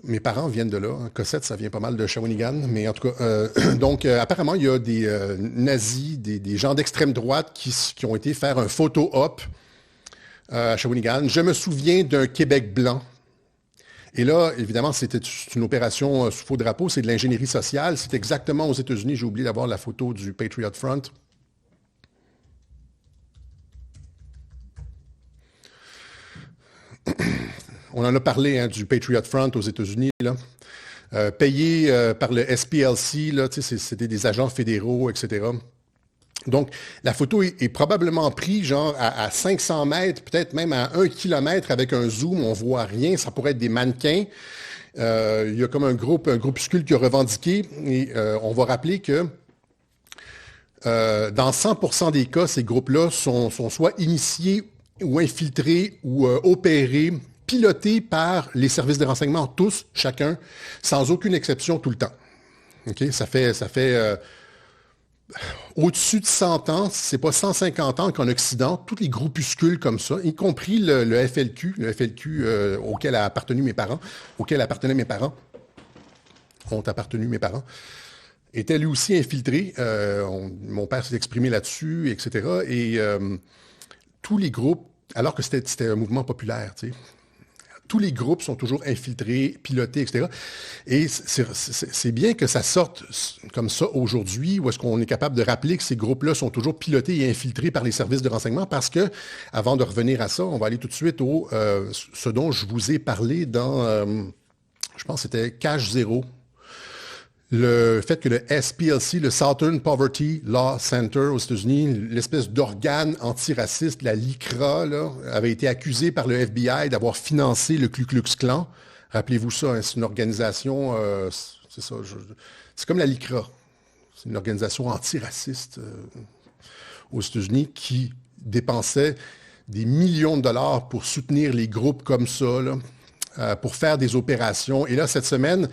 Mes parents viennent de là. Hein. Cossette, ça vient pas mal de Shawinigan. Mais en tout cas, donc apparemment, il y a des nazis, des gens d'extrême droite qui ont été faire un photo-op à Shawinigan. Je me souviens d'un Québec blanc. Et là, évidemment, c'était une opération sous faux drapeau, c'est de l'ingénierie sociale. C'est exactement aux États-Unis. J'ai oublié d'avoir la photo du Patriot Front. On en a parlé hein, du Patriot Front aux États-Unis, là. Payé par le SPLC, là, c'était des agents fédéraux, etc. Donc, la photo est probablement prise genre à 500 mètres, peut-être même à 1 kilomètre avec un zoom, on voit rien, ça pourrait être des mannequins. Il y a comme un groupuscule qui a revendiqué, et on va rappeler que dans 100% des cas, ces groupes-là sont soit initiés ou infiltrés ou opérés, pilotés par les services de renseignement, tous, chacun, sans aucune exception, tout le temps. Okay? Ça fait au-dessus de 100 ans, c'est pas 150 ans qu'en Occident, tous les groupuscules comme ça, y compris le FLQ, auquel appartenaient mes parents, était lui aussi infiltré. Mon père s'est exprimé là-dessus, etc. Et tous les groupes, alors que c'était un mouvement populaire, tu sais, tous les groupes sont toujours infiltrés, pilotés, etc. Et c'est bien que ça sorte comme ça aujourd'hui, où est-ce qu'on est capable de rappeler que ces groupes-là sont toujours pilotés et infiltrés par les services de renseignement, parce que, avant de revenir à ça, on va aller tout de suite au ce dont je vous ai parlé dans, je pense que c'était Cash Zero. Le fait que le SPLC, le Southern Poverty Law Center aux États-Unis, l'espèce d'organe antiraciste, la LICRA, là, avait été accusé par le FBI d'avoir financé le Ku Klux Klan. Rappelez-vous ça, hein, c'est une organisation, c'est ça, c'est comme la LICRA. C'est une organisation antiraciste aux États-Unis qui dépensait des millions de dollars pour soutenir les groupes comme ça, là. Pour faire des opérations. Et là, cette semaine,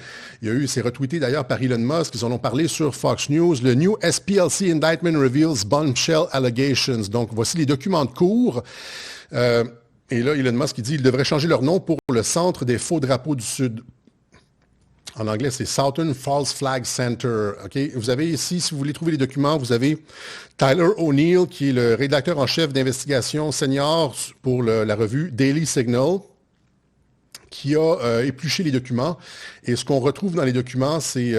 c'est retweeté d'ailleurs par Elon Musk, ils en ont parlé sur Fox News, le New SPLC Indictment Reveals Bombshell Allegations. Donc, voici les documents de cours. Et là, Elon Musk, il dit, ils devraient changer leur nom pour le Centre des faux drapeaux du Sud. En anglais, c'est Southern False Flag Center. Okay? Vous avez ici, si vous voulez trouver les documents, vous avez Tyler O'Neill, qui est le rédacteur en chef d'investigation senior pour la revue Daily Signal, qui a épluché les documents. Et ce qu'on retrouve dans les documents, c'est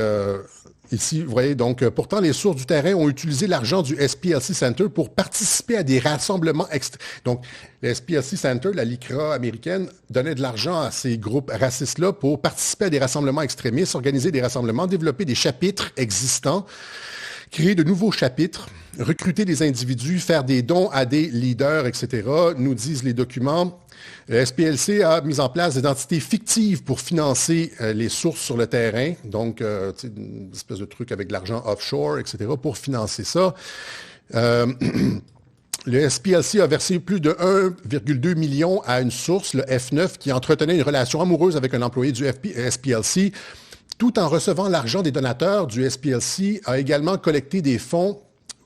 ici, vous voyez, donc, pourtant, les sources du terrain ont utilisé l'argent du SPLC Center pour participer à des rassemblements Donc, le SPLC Center, la LICRA américaine, donnait de l'argent à ces groupes racistes-là pour participer à des rassemblements extrémistes, organiser des rassemblements, développer des chapitres existants, créer de nouveaux chapitres, recruter des individus, faire des dons à des leaders, etc., nous disent les documents. Le SPLC a mis en place des entités fictives pour financer les sources sur le terrain, donc une espèce de truc avec de l'argent offshore, etc., pour financer ça. Le SPLC a versé plus de 1,2 million à une source, le F9, qui entretenait une relation amoureuse avec un employé du SPLC, tout en recevant l'argent des donateurs du SPLC, a également collecté des fonds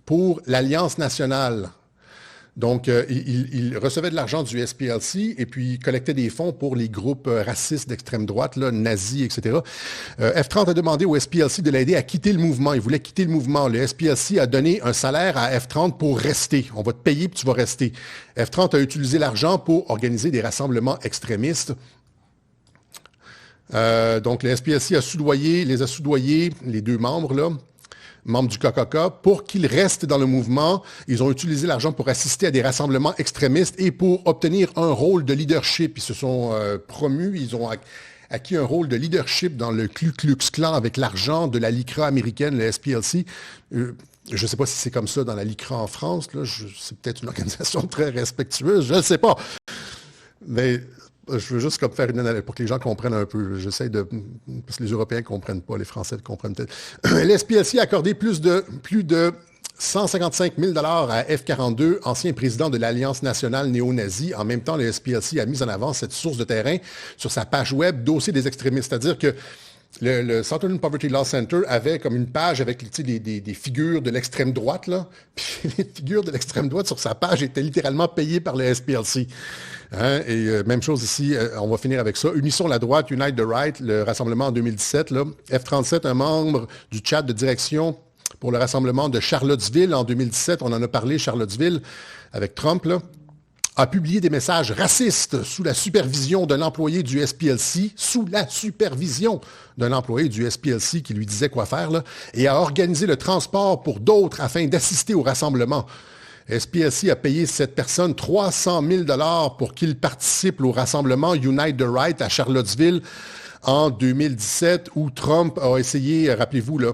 pour l'Alliance nationale. Donc, il recevait de l'argent du SPLC et puis il collectait des fonds pour les groupes racistes d'extrême droite, là, nazis, etc. F30 a demandé au SPLC de l'aider à quitter le mouvement. Il voulait quitter le mouvement. Le SPLC a donné un salaire à F30 pour rester. On va te payer puis tu vas rester. F30 a utilisé l'argent pour organiser des rassemblements extrémistes. Donc, le SPLC les a soudoyés, les deux membres, là, membres du KKK, pour qu'ils restent dans le mouvement. Ils ont utilisé l'argent pour assister à des rassemblements extrémistes et pour obtenir un rôle de leadership. Ils se sont promus, ils ont acquis un rôle de leadership dans le Ku Klux Klan avec l'argent de la LICRA américaine, le SPLC. Je ne sais pas si c'est comme ça dans la LICRA en France. C'est peut-être une organisation très respectueuse, je ne sais pas. Mais je veux juste comme faire une analyse pour que les gens comprennent un peu. J'essaie de... Parce que les Européens ne comprennent pas, les Français ne comprennent peut-être. L'SPLC a accordé plus de 155 000 $ à F-42, ancien président de l'Alliance nationale néo-nazie. En même temps, le SPLC a mis en avant cette source de terrain sur sa page web, dossier des extrémistes. C'est-à-dire que le Southern Poverty Law Center avait comme une page avec des figures de l'extrême droite, là. Puis les figures de l'extrême droite sur sa page étaient littéralement payées par le SPLC. Hein? Et même chose ici, on va finir avec ça. Unissons la droite, Unite the Right, le rassemblement en 2017. Là. F-37, un membre du chat de direction pour le rassemblement de Charlottesville en 2017. On en a parlé, Charlottesville, avec Trump, là. A publié des messages racistes sous la supervision d'un employé du SPLC, qui lui disait quoi faire, là, et a organisé le transport pour d'autres afin d'assister au rassemblement. SPLC a payé cette personne 300 000 $ pour qu'il participe au rassemblement Unite the Right à Charlottesville en 2017, où Trump a essayé, rappelez-vous, là,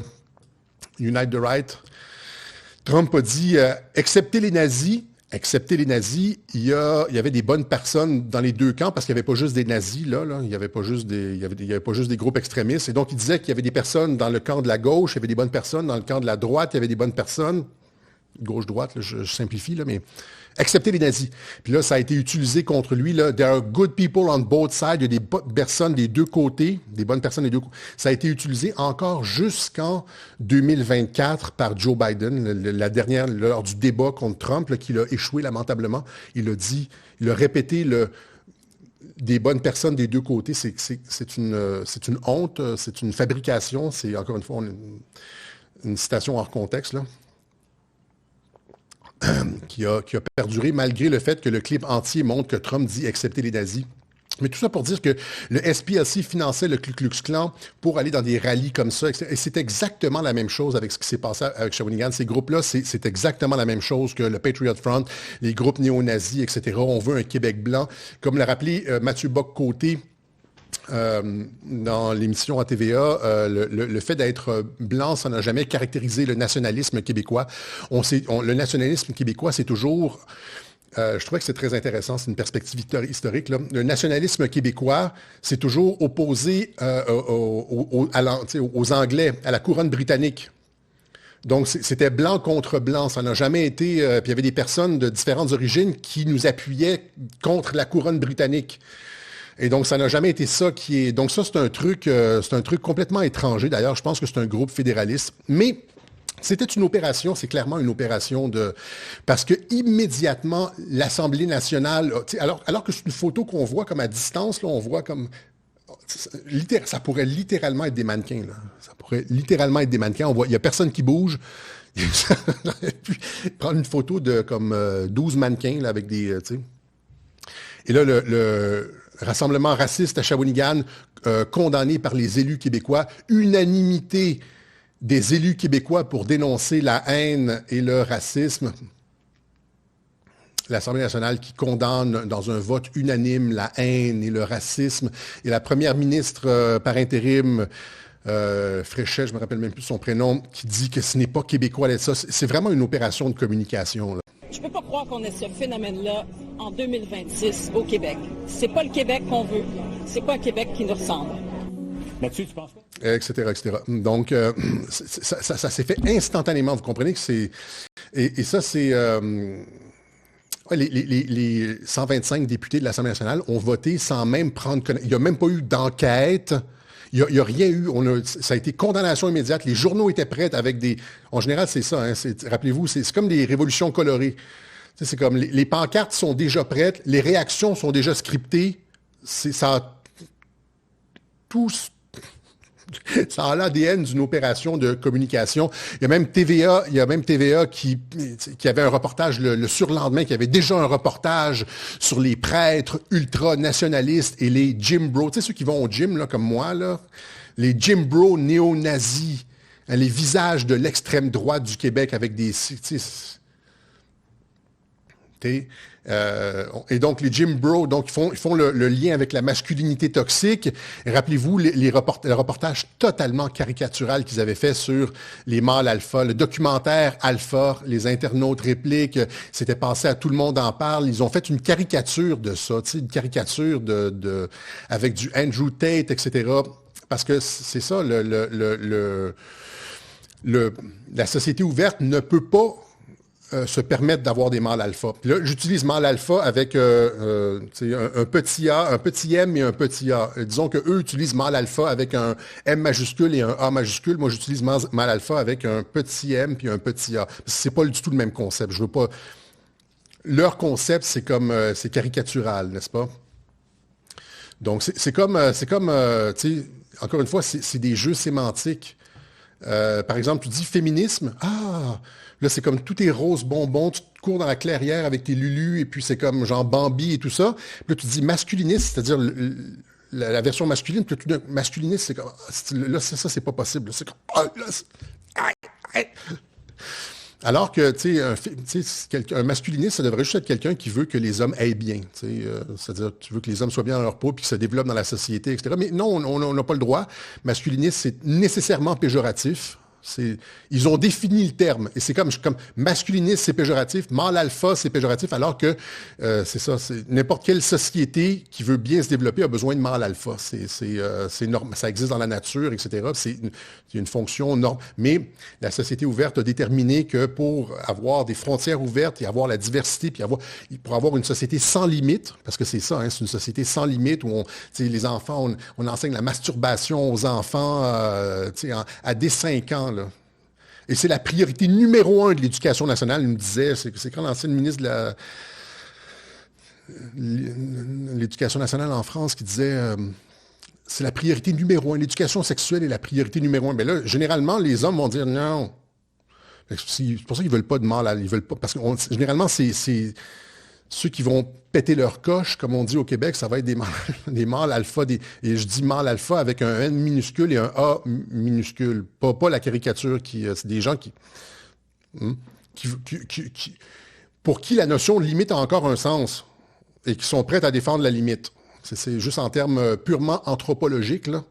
Unite the Right, Trump a dit acceptez les nazis, il y avait des bonnes personnes dans les deux camps parce qu'il n'y avait pas juste des nazis, là. Il n'y avait pas juste des groupes extrémistes. Et donc, il disait qu'il y avait des personnes dans le camp de la gauche, il y avait des bonnes personnes dans le camp de la droite, il y avait des bonnes personnes. Gauche-droite, je simplifie, là, mais accepter les nazis. Puis là, ça a été utilisé contre lui. Là. There are good people on both sides. Il y a des bonnes personnes des deux côtés, des bonnes personnes des deux côtés. Ça a été utilisé encore jusqu'en 2024 par Joe Biden, la dernière, lors du débat contre Trump, là, qu'il a échoué lamentablement. Il a dit, il a répété des bonnes personnes des deux côtés. C'est une honte, c'est une fabrication. C'est, encore une fois, une citation hors contexte, là. Qui a perduré malgré le fait que le clip entier montre que Trump dit accepter les nazis. Mais tout ça pour dire que le SPLC finançait le Ku Klux Klan pour aller dans des rallyes comme ça. Et c'est exactement la même chose avec ce qui s'est passé avec Shawinigan. Ces groupes-là, c'est exactement la même chose que le Patriot Front, les groupes néo-nazis, etc. On veut un Québec blanc. Comme l'a rappelé Mathieu Bock-Côté, dans l'émission à TVA, le fait d'être blanc, ça n'a jamais caractérisé le nationalisme québécois. Le nationalisme québécois, c'est toujours... je trouvais que c'est très intéressant, c'est une perspective historique, là. Le nationalisme québécois, c'est toujours opposé aux Anglais, à la couronne britannique. Donc, c'était blanc contre blanc. Ça n'a jamais été... puis il y avait des personnes de différentes origines qui nous appuyaient contre la couronne britannique. Et donc, ça n'a jamais été ça qui est... Donc, ça, c'est un truc complètement étranger. D'ailleurs, je pense que c'est un groupe fédéraliste. Mais c'était une opération, c'est clairement une opération de... Parce que immédiatement, l'Assemblée nationale... Alors que c'est une photo qu'on voit comme à distance, là, on voit comme... ça pourrait littéralement être des mannequins. Là. Ça pourrait littéralement être des mannequins. Il n'y a personne qui bouge. Puis, prendre une photo de comme 12 mannequins là, avec des... tu sais. Et là, le rassemblement raciste à Shawinigan, condamné par les élus québécois, unanimité des élus québécois pour dénoncer la haine et le racisme. L'Assemblée nationale qui condamne dans un vote unanime la haine et le racisme. Et la première ministre par intérim, Fréchet, je ne me rappelle même plus son prénom, qui dit que ce n'est pas québécois d'être ça. C'est vraiment une opération de communication. Là. Je ne peux pas croire qu'on ait ce phénomène-là en 2026 au Québec. C'est pas le Québec qu'on veut. C'est pas un Québec qui nous ressemble. Là-dessus, tu penses quoi? Etc., etc. Donc, ça s'est fait instantanément. Vous comprenez que c'est... Et ça, c'est... les 125 députés de l'Assemblée nationale ont voté sans même prendre connaissance. Il n'y a même pas eu d'enquête. Il n'y a rien eu. Ça a été condamnation immédiate. Les journaux étaient prêts avec des... En général, c'est ça. Hein, rappelez-vous, c'est comme des révolutions colorées. C'est comme les pancartes sont déjà prêtes, les réactions sont déjà scriptées. Ça a tout... Ça a l'ADN d'une opération de communication. Il y a même TVA qui avait un reportage le surlendemain, qui avait déjà un reportage sur les prêtres ultra-nationalistes et les gym bros. Tu sais, ceux qui vont au gym, là, comme moi, là, les gym bros néo-nazis, hein, les visages de l'extrême droite du Québec avec des... et donc, les gym bros, donc, ils font le lien avec la masculinité toxique. Et rappelez-vous le reportage totalement caricatural qu'ils avaient fait sur les mâles alpha, le documentaire Alpha, les internautes répliquent, c'était passé à Tout le monde en parle. Ils ont fait une caricature de ça, tu sais, une caricature avec du Andrew Tate, etc. Parce que c'est ça, la société ouverte ne peut pas se permettre d'avoir des mâles alpha. Puis là, j'utilise mâle alpha avec un petit A, un petit M et un petit A. Disons que eux utilisent mâle alpha avec un M majuscule et un A majuscule. Moi, j'utilise mâle alpha avec un petit M puis un petit A. C'est pas du tout le même concept. Je veux pas... Leur concept, c'est caricatural, n'est-ce pas? Donc, c'est comme tu sais, encore une fois, c'est des jeux sémantiques. Par exemple, tu dis féminisme. Ah! Là, c'est comme tout est rose bonbon, tu cours dans la clairière avec tes lulus, et puis c'est comme genre Bambi et tout ça. Puis là, tu dis masculiniste, c'est-à-dire la version masculine, puis tout masculiniste, c'est comme, là, ça, c'est pas possible. C'est comme, alors que, tu sais, un masculiniste, ça devrait juste être quelqu'un qui veut que les hommes aillent bien. C'est-à-dire, tu veux que les hommes soient bien dans leur peau, puis qu'ils se développent dans la société, etc. Mais non, on n'a pas le droit. Masculiniste, c'est nécessairement péjoratif. Ils ont défini le terme. Et c'est comme masculiniste, c'est péjoratif, mâle alpha, c'est péjoratif, alors que c'est ça, c'est n'importe quelle société qui veut bien se développer a besoin de mâle alpha. C'est normal, ça existe dans la nature, etc. C'est une fonction norme. Mais la société ouverte a déterminé que pour avoir des frontières ouvertes et avoir la diversité, puis pour avoir une société sans limite, parce que c'est ça, hein, c'est une société sans limite où les enfants, on enseigne la masturbation aux enfants dès 5 ans. Là. Et c'est la priorité numéro 1 de l'Éducation nationale, il me disait, c'est quand l'ancienne ministre de l'Éducation nationale en France qui disait c'est la priorité numéro 1, l'éducation sexuelle est la priorité numéro 1. Mais là, généralement, les hommes vont dire non. C'est pour ça qu'ils veulent pas de mâle, ils veulent pas, parce que généralement, c'est ceux qui vont péter leur coche, comme on dit au Québec, ça va être des mâles alpha. Et je dis mâle alpha avec un N minuscule et un A minuscule. Pas la caricature c'est des gens pour qui la notion de limite a encore un sens et qui sont prêts à défendre la limite. C'est juste en termes purement anthropologiques, là.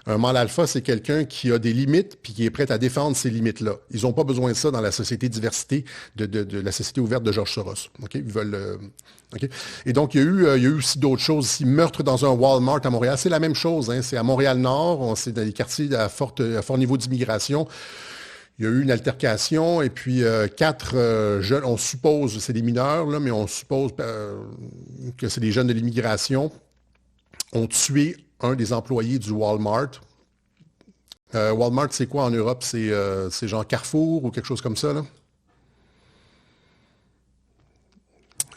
Un mâle alpha, c'est quelqu'un qui a des limites puis qui est prêt à défendre ces limites-là. Ils n'ont pas besoin de ça dans la société diversité de la société ouverte de George Soros. Okay? Ils veulent. Okay? Et donc, il y a eu aussi d'autres choses. Ici, meurtre dans un Walmart à Montréal, c'est la même chose. Hein? C'est à Montréal-Nord, c'est dans les quartiers à fort niveau d'immigration. Il y a eu une altercation et puis 4 jeunes, on suppose, c'est des mineurs, là, mais on suppose que c'est des jeunes de l'immigration, ont tué un des employés du Walmart. Walmart, c'est quoi en Europe? C'est genre Carrefour ou quelque chose comme ça, là?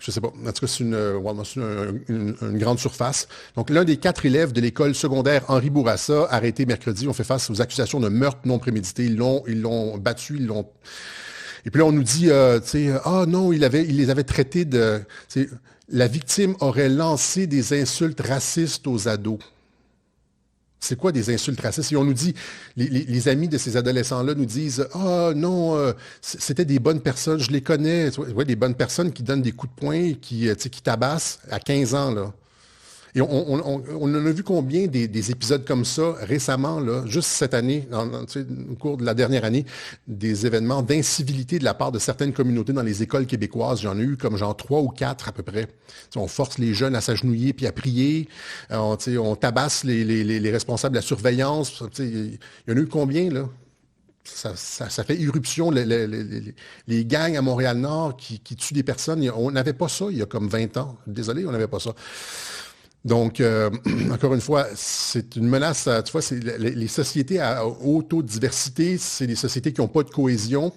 Je sais pas. En tout cas, c'est une grande surface. Donc, l'un des 4 élèves de l'école secondaire Henri Bourassa, arrêté mercredi, ont fait face aux accusations de meurtre non prémédité. Ils l'ont battu, Et puis là, on nous dit, non, il les avait traités de... La victime aurait lancé des insultes racistes aux ados. C'est quoi des insultes racistes? Et on nous dit, les amis de ces adolescents-là nous disent, non, c'était des bonnes personnes, je les connais. Ouais, des bonnes personnes qui donnent des coups de poing, qui tabassent à 15 ans, là. Et on en a vu combien des épisodes comme ça récemment, là, juste cette année, au cours de la dernière année, des événements d'incivilité de la part de certaines communautés dans les écoles québécoises. J'en ai eu comme genre 3 ou 4 à peu près. On force les jeunes à s'agenouiller puis à prier. On tabasse les responsables de la surveillance. Il y en a eu combien, là? Ça fait irruption, les gangs à Montréal-Nord qui tuent des personnes. On n'avait pas ça il y a comme 20 ans. Désolé, on n'avait pas ça. Donc, encore une fois, c'est une menace, tu vois, c'est les sociétés à haut taux de diversité, c'est des sociétés qui n'ont pas de cohésion.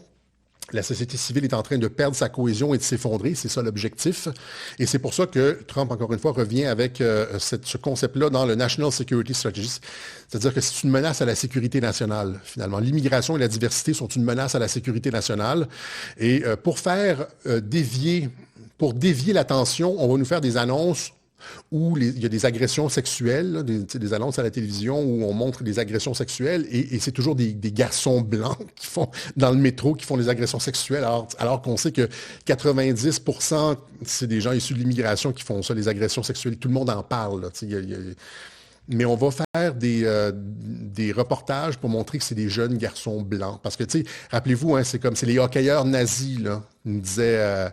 La société civile est en train de perdre sa cohésion et de s'effondrer, c'est ça l'objectif. Et c'est pour ça que Trump, encore une fois, revient avec ce concept-là dans le National Security Strategy. C'est-à-dire que c'est une menace à la sécurité nationale, finalement. L'immigration et la diversité sont une menace à la sécurité nationale. Et pour dévier l'attention, on va nous faire des annonces où il y a des agressions sexuelles, là, des annonces à la télévision où on montre des agressions sexuelles et c'est toujours des garçons blancs qui font dans le métro qui font des agressions sexuelles alors qu'on sait que 90% c'est des gens issus de l'immigration qui font ça, les agressions sexuelles. Tout le monde en parle. Là, mais on va faire des reportages pour montrer que c'est des jeunes garçons blancs. Parce que, rappelez-vous, c'est les hockeyeurs nazis, là, nous disait...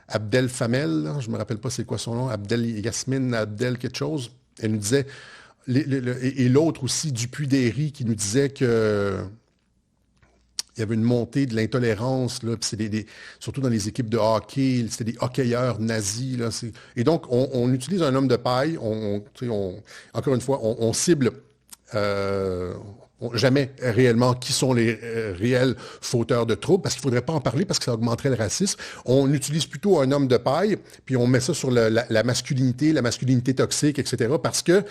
Abdel Famel, là, je ne me rappelle pas c'est quoi son nom, Yasmine Abdel quelque chose, elle nous disait, et l'autre aussi, Dupuis-Derry, qui nous disait que il y avait une montée de l'intolérance, là, puis c'est surtout dans les équipes de hockey, c'était des hockeyeurs nazis. Là, et donc, on utilise un homme de paille, encore une fois, on cible... jamais réellement qui sont les réels fauteurs de troubles, parce qu'il ne faudrait pas en parler, parce que ça augmenterait le racisme. On utilise plutôt un homme de paille, puis on met ça sur la masculinité toxique, etc., parce que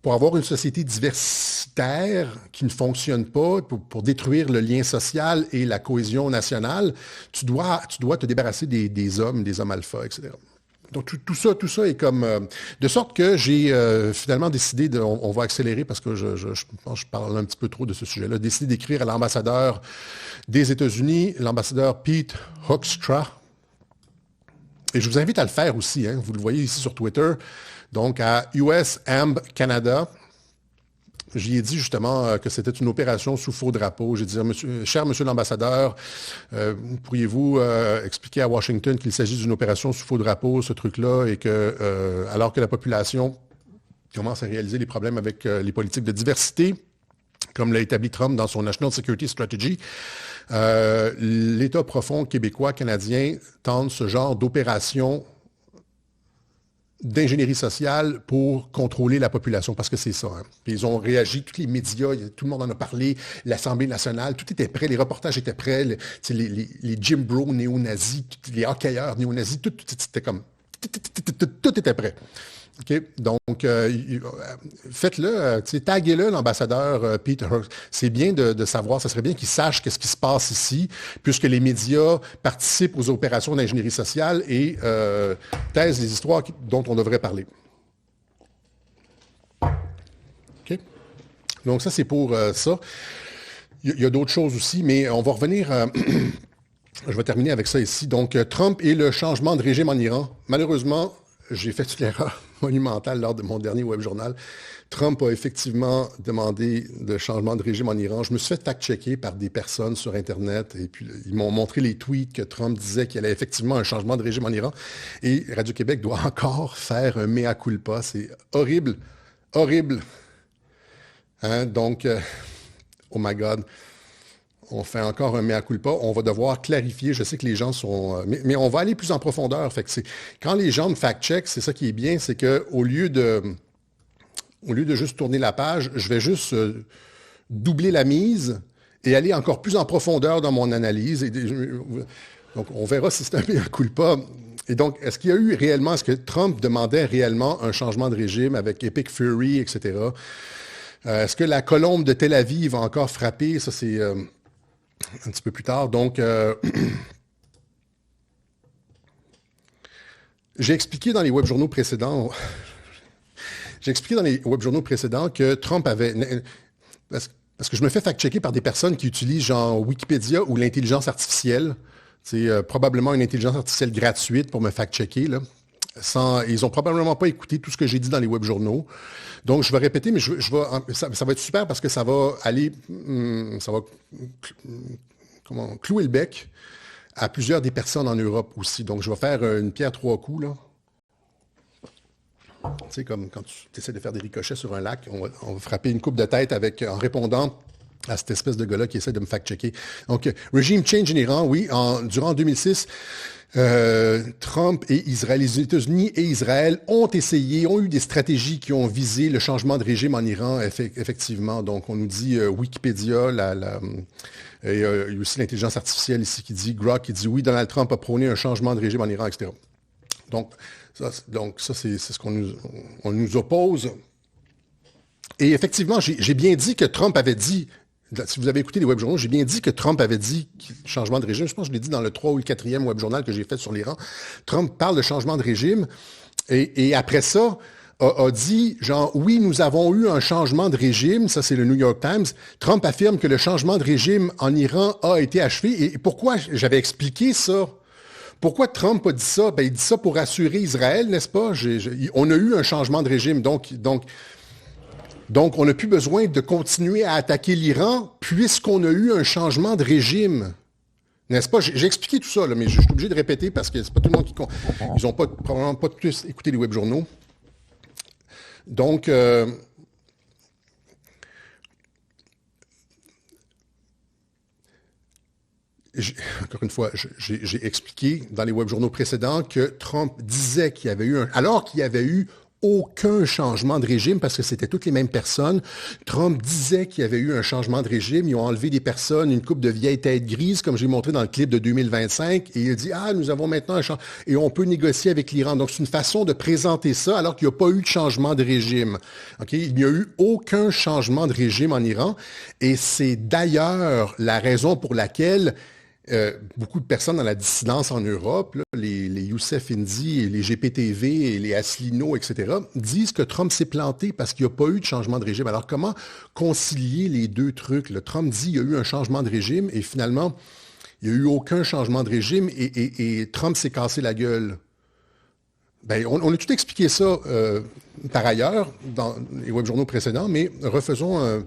pour avoir une société diversitaire qui ne fonctionne pas, pour détruire le lien social et la cohésion nationale, tu dois te débarrasser des hommes alpha, etc. Donc, tout ça est comme... de sorte que j'ai finalement décidé on va accélérer parce que je pense que je parle un petit peu trop de ce sujet-là, décidé d'écrire à l'ambassadeur des États-Unis, l'ambassadeur Pete Hoekstra. Et je vous invite à le faire aussi, vous le voyez ici sur Twitter, donc à US Amb Canada. J'y ai dit justement que c'était une opération sous faux drapeau. J'ai dit, cher monsieur l'ambassadeur, pourriez-vous expliquer à Washington qu'il s'agit d'une opération sous faux drapeau, ce truc-là, et que alors que la population commence à réaliser les problèmes avec les politiques de diversité, comme l'a établi Trump dans son National Security Strategy, l'État profond québécois, canadien, tente ce genre d'opération d'ingénierie sociale pour contrôler la population, parce que c'est ça. Puis ils ont réagi, tous les médias, tout le monde en a parlé, l'Assemblée nationale, tout était prêt, les reportages étaient prêts, les Jim Bro néo-nazis, les hockeyeurs néo-nazis, tout était comme... Tout était prêt. OK? Donc, faites-le, taguez-le, l'ambassadeur Peter Hoekstra. C'est bien de savoir, ça serait bien qu'il sache qu'est-ce qui se passe ici, puisque les médias participent aux opérations d'ingénierie sociale et taisent les histoires dont on devrait parler. OK? Donc, ça, c'est pour ça. Il y a d'autres choses aussi, mais on va revenir... je vais terminer avec ça ici. Donc, Trump et le changement de régime en Iran. Malheureusement, j'ai fait une erreur monumentale lors de mon dernier web journal. Trump a effectivement demandé de changement de régime en Iran. Je me suis fait fact-checker par des personnes sur Internet et puis ils m'ont montré les tweets que Trump disait qu'il y avait effectivement un changement de régime en Iran. Et Radio-Québec doit encore faire un mea culpa. C'est horrible, horrible. Donc, oh my God. On fait encore un mea culpa. On va devoir clarifier. Je sais que les gens sont... mais on va aller plus en profondeur. Fait que quand les gens me fact-check, c'est ça qui est bien, c'est qu'au lieu de juste tourner la page, je vais juste doubler la mise et aller encore plus en profondeur dans mon analyse. Donc, on verra si c'est un mea culpa. Et donc, est-ce que Trump demandait réellement un changement de régime avec Epic Fury, etc.? Est-ce que la colombe de Tel Aviv va encore frapper? Ça, c'est un petit peu plus tard. Donc, j'ai expliqué dans les webjournaux précédents que Trump avait... Parce que je me fais fact-checker par des personnes qui utilisent genre Wikipédia ou l'intelligence artificielle. C'est probablement une intelligence artificielle gratuite pour me fact-checker, là. Ils n'ont probablement pas écouté tout ce que j'ai dit dans les webjournaux. Donc, je vais répéter, mais ça va être super parce que ça va aller... ça va clouer le bec à plusieurs des personnes en Europe aussi. Donc, je vais faire une pierre trois coups, là. Tu sais, comme quand tu essaies de faire des ricochets sur un lac, on va frapper une coupe de tête en répondant à cette espèce de gars-là qui essaie de me fact-checker. Donc, regime change en Iran, oui, durant 2006, Trump et Israël, les États-Unis et Israël ont eu des stratégies qui ont visé le changement de régime en Iran, effectivement. Donc, on nous dit Wikipédia, il y a aussi l'intelligence artificielle ici qui dit, Grok, qui dit, oui, Donald Trump a prôné un changement de régime en Iran, etc. Donc, ça c'est ce qu'on nous oppose. Et effectivement, j'ai bien dit que Trump avait dit, si vous avez écouté les webjournaux, j'ai bien dit que Trump avait dit changement de régime. Je pense que je l'ai dit dans le 3 ou le 4e webjournal que j'ai fait sur l'Iran. Trump parle de changement de régime et après ça, a dit, genre, oui, nous avons eu un changement de régime, ça c'est le New York Times. Trump affirme que le changement de régime en Iran a été achevé. Et pourquoi j'avais expliqué ça? Pourquoi Trump a dit ça? Ben, il dit ça pour rassurer Israël, n'est-ce pas? On a eu un changement de régime, donc on n'a plus besoin de continuer à attaquer l'Iran puisqu'on a eu un changement de régime. N'est-ce pas? J'ai expliqué tout ça, là, mais je suis obligé de répéter parce que c'est pas tout le monde ils n'ont probablement pas tous écouté les webjournaux. Donc, encore une fois, j'ai expliqué dans les webjournaux précédents que Trump disait qu'il y avait eu alors qu'il y avait eu aucun changement de régime parce que c'était toutes les mêmes personnes. Trump disait qu'il y avait eu un changement de régime. Ils ont enlevé des personnes, une couple de vieilles têtes grises, comme j'ai montré dans le clip de 2025. Et il a dit, nous avons maintenant un changement et on peut négocier avec l'Iran. Donc, c'est une façon de présenter ça alors qu'il n'y a pas eu de changement de régime. Okay? Il n'y a eu aucun changement de régime en Iran. Et c'est d'ailleurs la raison pour laquelle beaucoup de personnes dans la dissidence en Europe, là, les Youssef Indy, les GPTV, et les Asselineau, etc., disent que Trump s'est planté parce qu'il n'y a pas eu de changement de régime. Alors, comment concilier les deux trucs? Le Trump dit qu'il y a eu un changement de régime et finalement, il n'y a eu aucun changement de régime et Trump s'est cassé la gueule. Ben, on a tout expliqué ça par ailleurs dans les webjournaux précédents, mais refaisons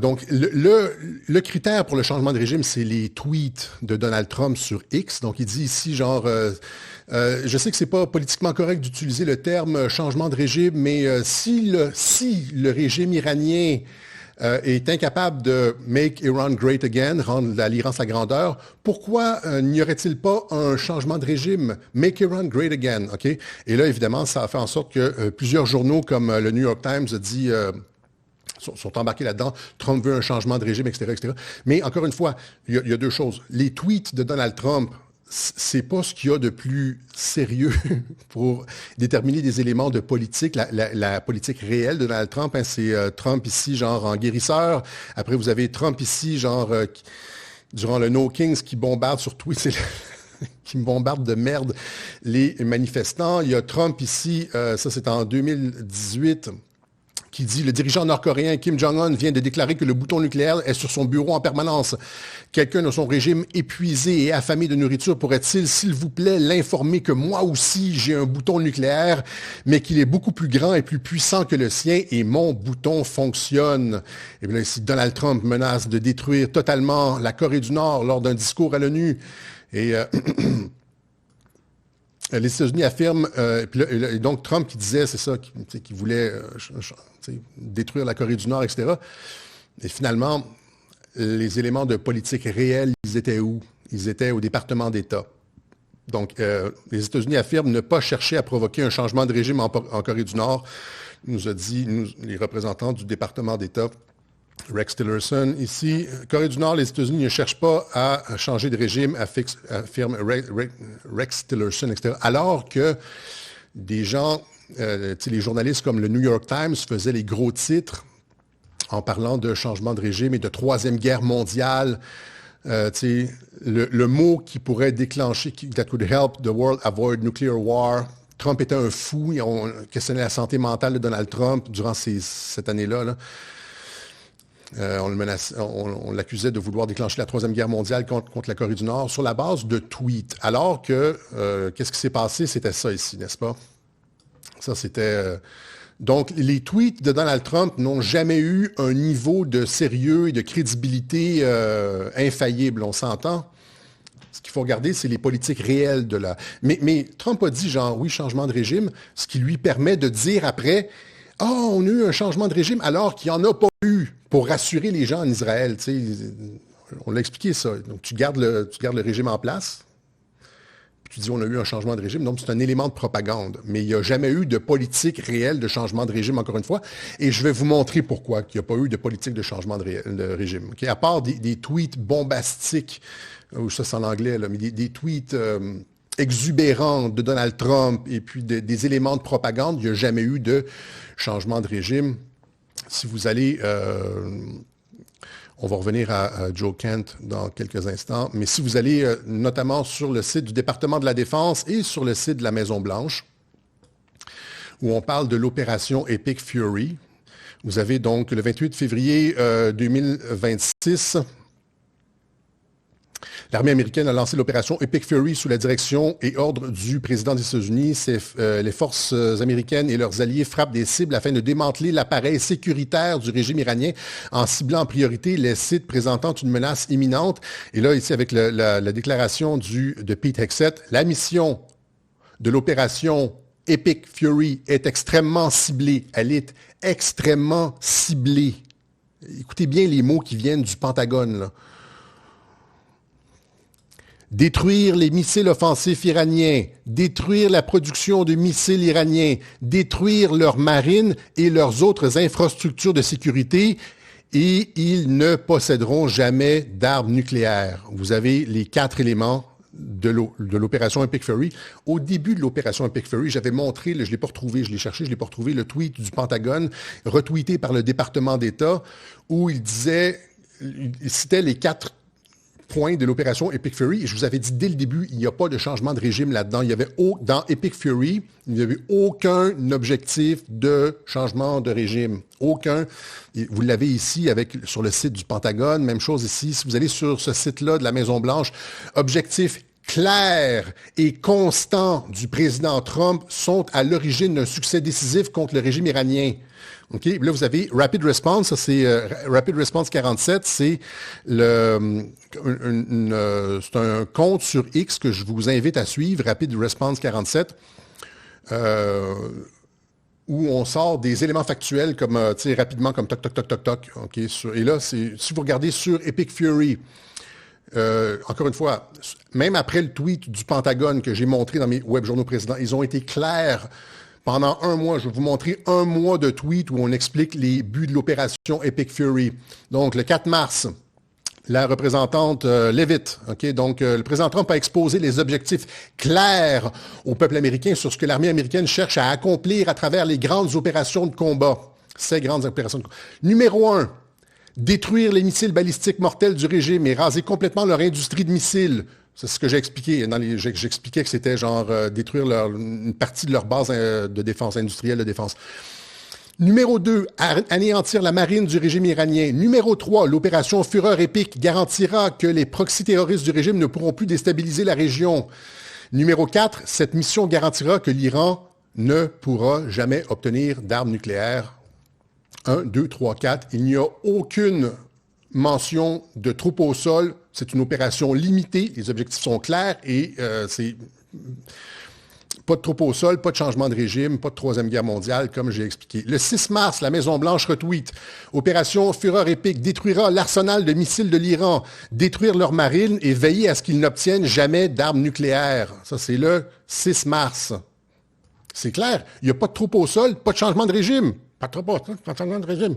donc, le critère pour le changement de régime, c'est les tweets de Donald Trump sur X. Donc, il dit ici, genre, je sais que c'est pas politiquement correct d'utiliser le terme changement de régime, mais si le régime iranien est incapable de make Iran great again, rendre l'Iran sa grandeur, pourquoi n'y aurait-il pas un changement de régime, make Iran great again, ok? Et là, évidemment, ça a fait en sorte que plusieurs journaux comme le New York Times dit sont embarqués là-dedans. Trump veut un changement de régime, etc., etc. Mais encore une fois, il y a deux choses. Les tweets de Donald Trump, c'est pas ce qu'il y a de plus sérieux pour déterminer des éléments de politique, la politique réelle de Donald Trump. Hein, c'est Trump ici, genre en guérisseur. Après, vous avez Trump ici, genre durant le No Kings qui bombarde sur Twitter. Qui bombarde de merde les manifestants. Il y a Trump ici, ça c'est en 2018, qui dit « Le dirigeant nord-coréen Kim Jong-un vient de déclarer que le bouton nucléaire est sur son bureau en permanence. Quelqu'un de son régime épuisé et affamé de nourriture pourrait-il, s'il vous plaît, l'informer que moi aussi j'ai un bouton nucléaire, mais qu'il est beaucoup plus grand et plus puissant que le sien et mon bouton fonctionne. » Et bien là, ici, Donald Trump menace de détruire totalement la Corée du Nord lors d'un discours à l'ONU. Et les États-Unis affirment, et donc Trump qui disait, c'est ça, qui voulait détruire la Corée du Nord, etc. Et finalement, les éléments de politique réelle, ils étaient où? Ils étaient au département d'État. Donc, les États-Unis affirment ne pas chercher à provoquer un changement de régime en Corée du Nord, nous a dit les représentants du département d'État Rex Tillerson, ici, Corée du Nord, les États-Unis ne cherchent pas à changer de régime, affirme Rex Tillerson, etc. Alors que des gens, les journalistes comme le New York Times faisaient les gros titres en parlant de changement de régime et de troisième guerre mondiale. Le mot qui pourrait déclencher, that could help the world avoid nuclear war. Trump était un fou. On questionnait la santé mentale de Donald Trump durant cette année-là. Là. On l'accusait de vouloir déclencher la Troisième Guerre mondiale contre la Corée du Nord sur la base de tweets. Alors que, qu'est-ce qui s'est passé? C'était ça ici, n'est-ce pas? Ça, c'était... Donc, les tweets de Donald Trump n'ont jamais eu un niveau de sérieux et de crédibilité infaillible, on s'entend? Ce qu'il faut regarder, c'est les politiques réelles de la... Mais Trump a dit, genre, oui, changement de régime, ce qui lui permet de dire après... Ah, oh, on a eu un changement de régime alors qu'il n'y en a pas eu pour rassurer les gens en Israël. On l'a expliqué ça. Donc, tu gardes le régime en place, puis tu dis on a eu un changement de régime. Donc, c'est un élément de propagande. Mais il n'y a jamais eu de politique réelle de changement de régime, encore une fois. Et je vais vous montrer pourquoi il n'y a pas eu de politique de changement de régime. Okay? À part des tweets bombastiques, ou ça c'est en anglais, là, mais des tweets... exubérants de Donald Trump et puis des éléments de propagande, il n'y a jamais eu de changement de régime. Si vous allez, on va revenir à Joe Kent dans quelques instants, mais si vous allez notamment sur le site du département de la Défense et sur le site de la Maison-Blanche, où on parle de l'opération Epic Fury, vous avez donc le 28 février 2026, l'armée américaine a lancé l'opération Epic Fury sous la direction et ordre du président des États-Unis. Les forces américaines et leurs alliés frappent des cibles afin de démanteler l'appareil sécuritaire du régime iranien en ciblant en priorité les sites présentant une menace imminente. Et là, ici, avec la déclaration de Pete Hegseth, la mission de l'opération Epic Fury est extrêmement ciblée. Elle est extrêmement ciblée. Écoutez bien les mots qui viennent du Pentagone, là. Détruire les missiles offensifs iraniens, détruire la production de missiles iraniens, détruire leurs marines et leurs autres infrastructures de sécurité, et ils ne posséderont jamais d'armes nucléaires. Vous avez les 4 éléments de l'opération Epic Fury. Au début de l'opération Epic Fury, j'avais montré, je ne l'ai pas retrouvé, je l'ai cherché, je ne l'ai pas retrouvé, le tweet du Pentagone, retweeté par le département d'État, où il citait les 4 point de l'opération Epic Fury. Et je vous avais dit dès le début, il n'y a pas de changement de régime là-dedans. Dans Epic Fury, il n'y avait aucun objectif de changement de régime. Aucun. Vous l'avez ici sur le site du Pentagone. Même chose ici. Si vous allez sur ce site-là de la Maison-Blanche, objectif clair et constant du président Trump sont à l'origine d'un succès décisif contre le régime iranien. Okay. Là, vous avez Rapid Response, ça c'est Rapid Response 47, c'est c'est un compte sur X que je vous invite à suivre, Rapid Response 47, où on sort des éléments factuels comme rapidement comme toc toc toc toc toc. Okay, et là, si vous regardez sur Epic Fury, encore une fois, même après le tweet du Pentagone que j'ai montré dans mes web journaux précédents, ils ont été clairs. Pendant un mois, je vais vous montrer un mois de tweets où on explique les buts de l'opération Epic Fury. Donc, le 4 mars, la représentante Leavitt, donc le président Trump a exposé les objectifs clairs au peuple américain sur ce que l'armée américaine cherche à accomplir à travers les grandes opérations de combat. Ces grandes opérations de combat. Numéro 1, détruire les missiles balistiques mortels du régime et raser complètement leur industrie de missiles. C'est ce que j'ai expliqué. J'expliquais que c'était genre détruire une partie de leur base de défense, industrielle de défense. Numéro 2, anéantir la marine du régime iranien. Numéro 3, l'opération Fureur épique garantira que les proxys terroristes du régime ne pourront plus déstabiliser la région. Numéro 4, cette mission garantira que l'Iran ne pourra jamais obtenir d'armes nucléaires. 1, 2, 3, 4. Il n'y a aucune mention de troupes au sol. C'est une opération limitée. Les objectifs sont clairs et c'est pas de troupes au sol, pas de changement de régime, pas de Troisième Guerre mondiale, comme j'ai expliqué. Le 6 mars, la Maison-Blanche retweet. Opération Fureur épique détruira l'arsenal de missiles de l'Iran, détruire leur marine et veiller à ce qu'ils n'obtiennent jamais d'armes nucléaires. Ça, c'est le 6 mars. C'est clair. Il n'y a pas de troupes au sol, pas de changement de régime. Pas de troupes au sol, pas de changement de régime.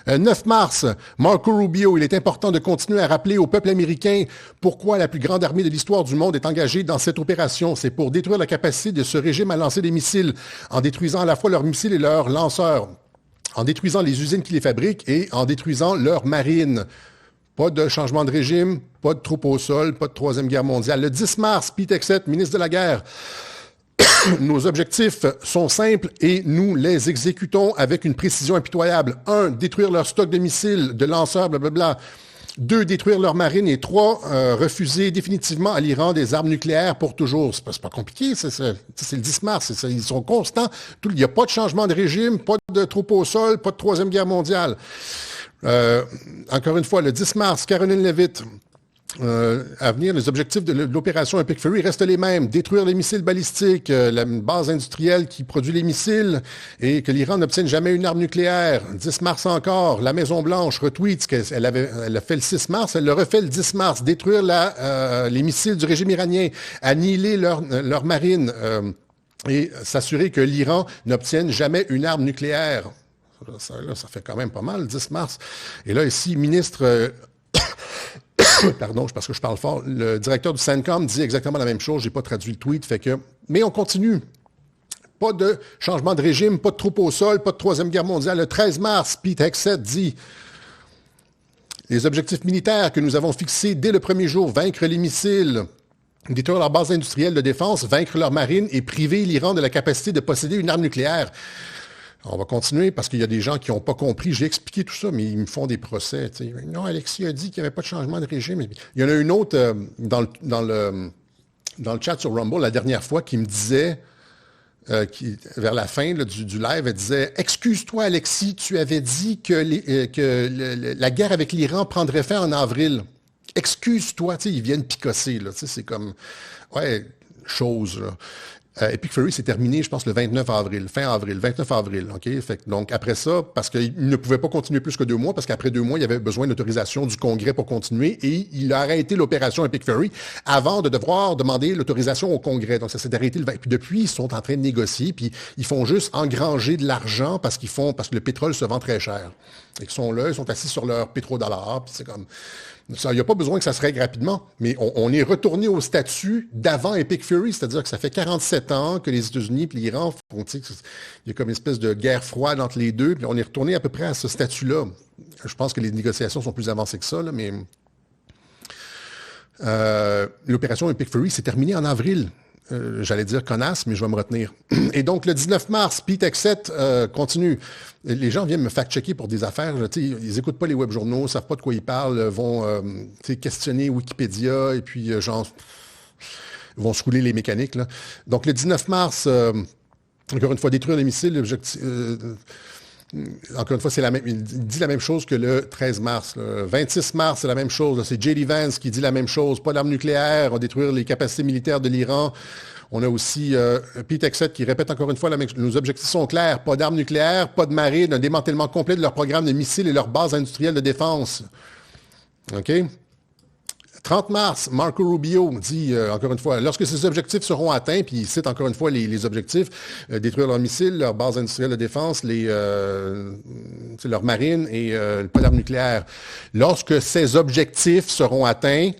9 mars, Marco Rubio, il est important de continuer à rappeler au peuple américain pourquoi la plus grande armée de l'histoire du monde est engagée dans cette opération. C'est pour détruire la capacité de ce régime à lancer des missiles, en détruisant à la fois leurs missiles et leurs lanceurs, en détruisant les usines qui les fabriquent et en détruisant leur marine. Pas de changement de régime, pas de troupes au sol, pas de Troisième Guerre mondiale. Le 10 mars, Pete Hegseth, ministre de la Guerre, nos objectifs sont simples et nous les exécutons avec une précision impitoyable. 1, détruire leur stock de missiles, de lanceurs, blablabla. 2, détruire leur marine. Et 3, refuser définitivement à l'Iran des armes nucléaires pour toujours. C'est pas compliqué, c'est le 10 mars. Ils sont constants. Il n'y a pas de changement de régime, pas de troupes au sol, pas de Troisième Guerre mondiale. Encore une fois, le 10 mars, Caroline Leavitt, à venir, les objectifs de l'opération Epic Fury restent les mêmes. Détruire les missiles balistiques, la base industrielle qui produit les missiles et que l'Iran n'obtienne jamais une arme nucléaire. 10 mars encore, la Maison-Blanche retweet ce qu'elle a fait le 6 mars, elle le refait le 10 mars. Détruire les missiles du régime iranien, annihiler leur marine et s'assurer que l'Iran n'obtienne jamais une arme nucléaire. Ça fait quand même pas mal, 10 mars. Et là, ici, ministre... Pardon, parce que je parle fort. Le directeur du CENTCOM dit exactement la même chose. J'ai pas traduit le tweet, mais on continue. Pas de changement de régime, pas de troupes au sol, pas de Troisième Guerre mondiale. Le 13 mars, Pete Hegseth dit les objectifs militaires que nous avons fixés dès le premier jour, vaincre les missiles, détruire leur base industrielle de défense, vaincre leur marine et priver l'Iran de la capacité de posséder une arme nucléaire. On va continuer parce qu'il y a des gens qui n'ont pas compris. J'ai expliqué tout ça, mais ils me font des procès. T'sais. Non, Alexis a dit qu'il n'y avait pas de changement de régime. Il y en a une autre dans le chat sur Rumble la dernière fois qui me disait, vers la fin là, du live, elle disait « Excuse-toi, Alexis, tu avais dit que la guerre avec l'Iran prendrait fin en avril. Excuse-toi. » Ils viennent picosser. Là, c'est comme... Ouais, chose, là. Epic Fury s'est terminé, je pense, le 29 avril, fin avril, 29 avril, OK? Donc, après ça, parce qu'il ne pouvait pas continuer plus que 2 mois, parce qu'après 2 mois, il avait besoin d'autorisation du Congrès pour continuer, et il a arrêté l'opération Epic Fury avant de devoir demander l'autorisation au Congrès. Donc, ça s'est arrêté le 20. Puis depuis, ils sont en train de négocier, puis ils font juste engranger de l'argent parce que le pétrole se vend très cher. Ils sont là, ils sont assis sur leur pétrodollar, puis c'est comme... Il n'y a pas besoin que ça se règle rapidement, mais on est retourné au statut d'avant Epic Fury, c'est-à-dire que ça fait 47 ans que les États-Unis et l'Iran font, il y a comme une espèce de guerre froide entre les deux, puis on est retourné à peu près à ce statut-là. Je pense que les négociations sont plus avancées que ça, là, mais l'opération Epic Fury s'est terminée en avril. J'allais dire connasse, mais je vais me retenir. Et donc, le 19 mars, Pete Hegseth continue. Les gens viennent me fact-checker pour des affaires. Ils écoutent pas les web-journaux, ne savent pas de quoi ils parlent, vont questionner Wikipédia et puis vont se rouler les mécaniques. Là. Donc, le 19 mars, encore une fois, détruire les missiles. Encore une fois, il dit la même chose que le 13 mars. Le 26 mars, c'est la même chose. C'est J.D. Vance qui dit la même chose. Pas d'armes nucléaires, on va détruire les capacités militaires de l'Iran. On a aussi Pete Hegseth qui répète encore une fois, nos objectifs sont clairs. Pas d'armes nucléaires, pas de marine, un démantèlement complet de leur programme de missiles et leur base industrielle de défense. OK? 30 mars, Marco Rubio dit, encore une fois, lorsque ces objectifs seront atteints, puis il cite encore une fois les objectifs, détruire leurs missiles, leur base industrielle de défense, leur marine et pas d'armes nucléaires. Lorsque ces objectifs seront atteints,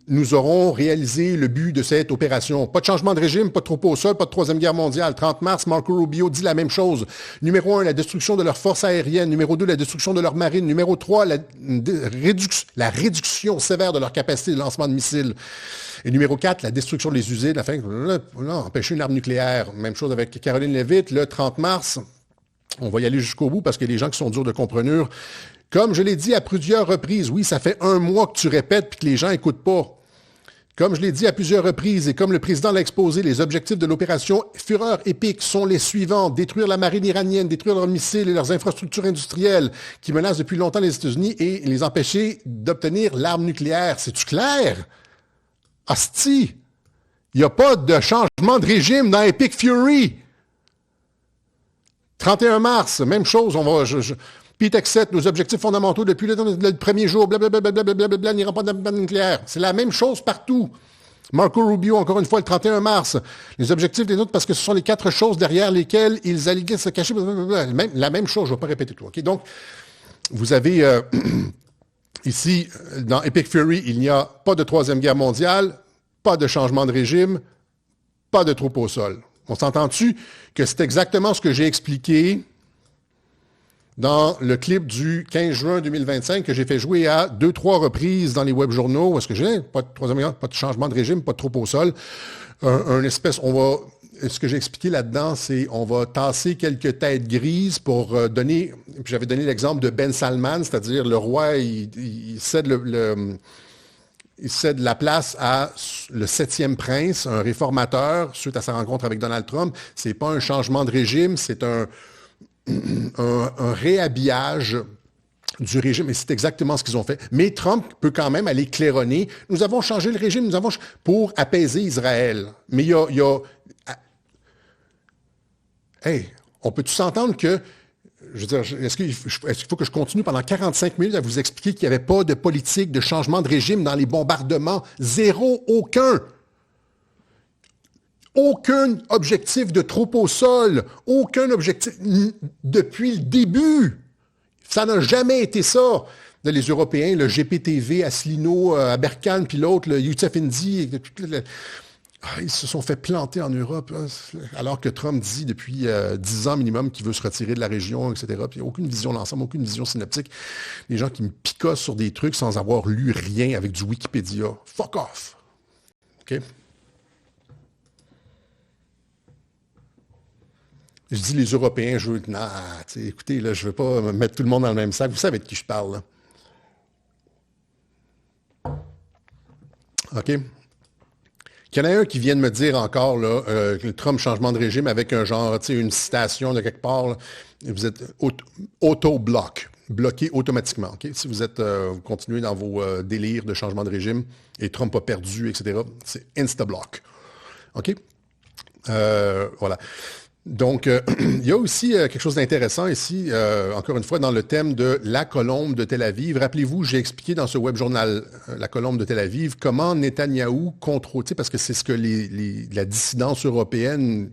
nous aurons réalisé le but de cette opération. Pas de changement de régime, pas de troupes au sol, pas de Troisième Guerre mondiale. 30 mars, Marco Rubio dit la même chose. Numéro 1, la destruction de leurs forces aériennes. Numéro 2, la destruction de leur marine. Numéro 3, la réduction sévère de leur capacité de lancement de missiles. Et numéro 4, la destruction des usines afin d'empêcher une arme nucléaire. Même chose avec Caroline Leavitt. Le 30 mars, on va y aller jusqu'au bout parce que les gens qui sont durs de comprenure, comme je l'ai dit à plusieurs reprises, oui, ça fait 1 mois que tu répètes puis que les gens n'écoutent pas. Comme je l'ai dit à plusieurs reprises et comme le président l'a exposé, les objectifs de l'opération Fureur épique sont les suivants. Détruire la marine iranienne, détruire leurs missiles et leurs infrastructures industrielles qui menacent depuis longtemps les États-Unis et les empêcher d'obtenir l'arme nucléaire. C'est-tu clair? Asti! Il n'y a pas de changement de régime dans Epic Fury. 31 mars, même chose. Pete Hegseth, nos objectifs fondamentaux depuis le premier jour, blablabla, n'ira pas de nucléaire. C'est la même chose partout. Marco Rubio, encore une fois, le 31 mars. Les objectifs des nôtres, parce que ce sont les 4 choses derrière lesquelles ils alléguaient se cacher. La même chose, je ne vais pas répéter tout. Okay? Donc, vous avez ici, dans Epic Fury, il n'y a pas de Troisième Guerre mondiale, pas de changement de régime, pas de troupes au sol. On s'entend-tu que c'est exactement ce que j'ai expliqué dans le clip du 15 juin 2025 que j'ai fait jouer à 2-3 reprises dans les web journaux, où est-ce que j'ai pas de Troisième Guerre, pas de changement de régime, pas de troupes au sol, ce que j'ai expliqué là-dedans, c'est on va tasser quelques têtes grises pour donner, puis j'avais donné l'exemple de Ben Salman, c'est-à-dire le roi, il cède il cède la place à le 7e prince, un réformateur, suite à sa rencontre avec Donald Trump. C'est pas un changement de régime, c'est un réhabillage du régime, et c'est exactement ce qu'ils ont fait. Mais Trump peut quand même aller claironner. Nous avons changé le régime, pour apaiser Israël. Mais il y a hey, on peut-tu s'entendre que, je veux dire, est-ce qu'il faut que je continue pendant 45 minutes à vous expliquer qu'il n'y avait pas de politique de changement de régime dans les bombardements? Zéro, aucun. Aucun objectif de troupes au sol. Aucun objectif depuis le début. Ça n'a jamais été ça. Les Européens, le GPTV, Asselineau, Aberkan, puis l'autre, le Youssef Indy, ils se sont fait planter en Europe, hein, alors que Trump dit depuis 10 ans minimum qu'il veut se retirer de la région, etc. Puis il n'y a aucune vision d'ensemble, aucune vision synoptique. Les gens qui me picossent sur des trucs sans avoir lu rien avec du Wikipédia. Fuck off. OK? Je dis les Européens, écoutez, là, je ne veux pas mettre tout le monde dans le même sac. Vous savez de qui je parle, là. OK? Qu'il y en a un qui vient de me dire encore, là, que le Trump changement de régime avec un genre, une citation de quelque part, là, vous êtes bloqué automatiquement. Okay? Si vous êtes, vous continuez dans vos délires de changement de régime et Trump a perdu, etc., c'est insta-block. OK? Voilà. Donc, il y a aussi quelque chose d'intéressant ici, encore une fois, dans le thème de la colombe de Tel Aviv. Rappelez-vous, j'ai expliqué dans ce web journal, la colombe de Tel Aviv, comment Netanyahou contrôle, parce que c'est ce que la dissidence européenne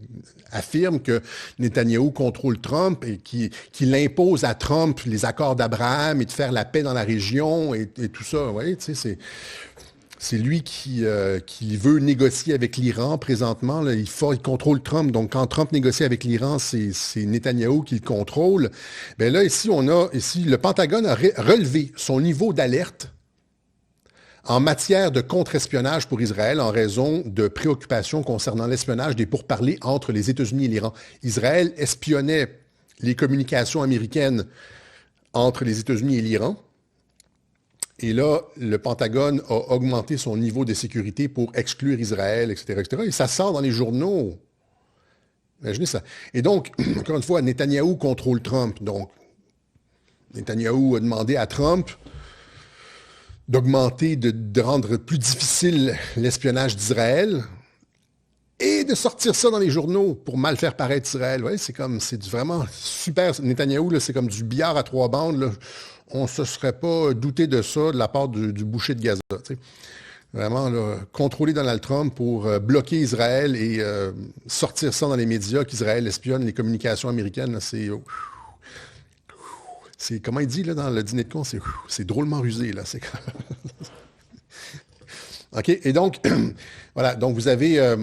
affirme, que Netanyahou contrôle Trump et qu'il impose à Trump les accords d'Abraham et de faire la paix dans la région et tout ça. Vous voyez, c'est lui qui veut négocier avec l'Iran présentement. Là, il contrôle Trump. Donc, quand Trump négocie avec l'Iran, c'est Netanyahou qui le contrôle. Bien là, ici, le Pentagone a relevé son niveau d'alerte en matière de contre-espionnage pour Israël en raison de préoccupations concernant l'espionnage des pourparlers entre les États-Unis et l'Iran. Israël espionnait les communications américaines entre les États-Unis et l'Iran. Et là, le Pentagone a augmenté son niveau de sécurité pour exclure Israël, etc., etc. Et ça sort dans les journaux. Imaginez ça. Et donc, encore une fois, Netanyahou contrôle Trump. Donc, Netanyahou a demandé à Trump d'augmenter, de rendre plus difficile l'espionnage d'Israël et de sortir ça dans les journaux pour mal faire paraître Israël. Ouais, c'est vraiment super. Netanyahou, là, c'est comme du billard à 3 bandes, là. On ne se serait pas douté de ça de la part du boucher de Gaza. T'sais. Vraiment, là, contrôler Donald Trump pour bloquer Israël et sortir ça dans les médias qu'Israël espionne les communications américaines, là, c'est, comment il dit là, dans le dîner de con, c'est drôlement rusé. Là. OK, et donc, voilà, donc vous avez...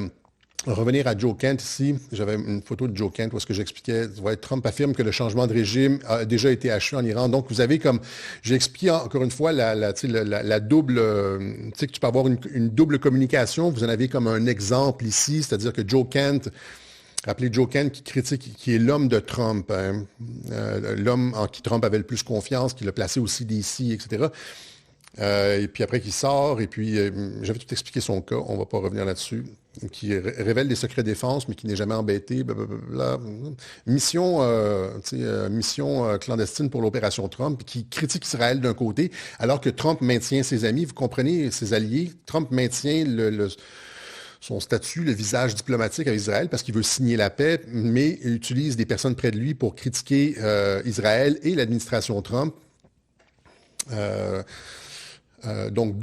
revenir à Joe Kent ici, j'avais une photo de Joe Kent où est-ce que j'expliquais, Trump affirme que le changement de régime a déjà été achevé en Iran. Donc, vous avez comme, j'ai expliqué encore une fois la double, tu sais que tu peux avoir une double communication. Vous en avez comme un exemple ici, c'est-à-dire que Joe Kent, rappelez Joe Kent qui critique, qui est l'homme de Trump, hein, l'homme en qui Trump avait le plus confiance, qui l'a placé au CDC, etc. Et puis après, qui sort, et puis j'avais tout expliqué son cas, on ne va pas revenir là-dessus, qui révèle des secrets défense, mais qui n'est jamais embêté, blablabla. Mission clandestine pour l'opération Trump, qui critique Israël d'un côté, alors que Trump maintient ses amis, vous comprenez, ses alliés, Trump maintient son statut, le visage diplomatique avec Israël, parce qu'il veut signer la paix, mais il utilise des personnes près de lui pour critiquer Israël et l'administration Trump. Donc,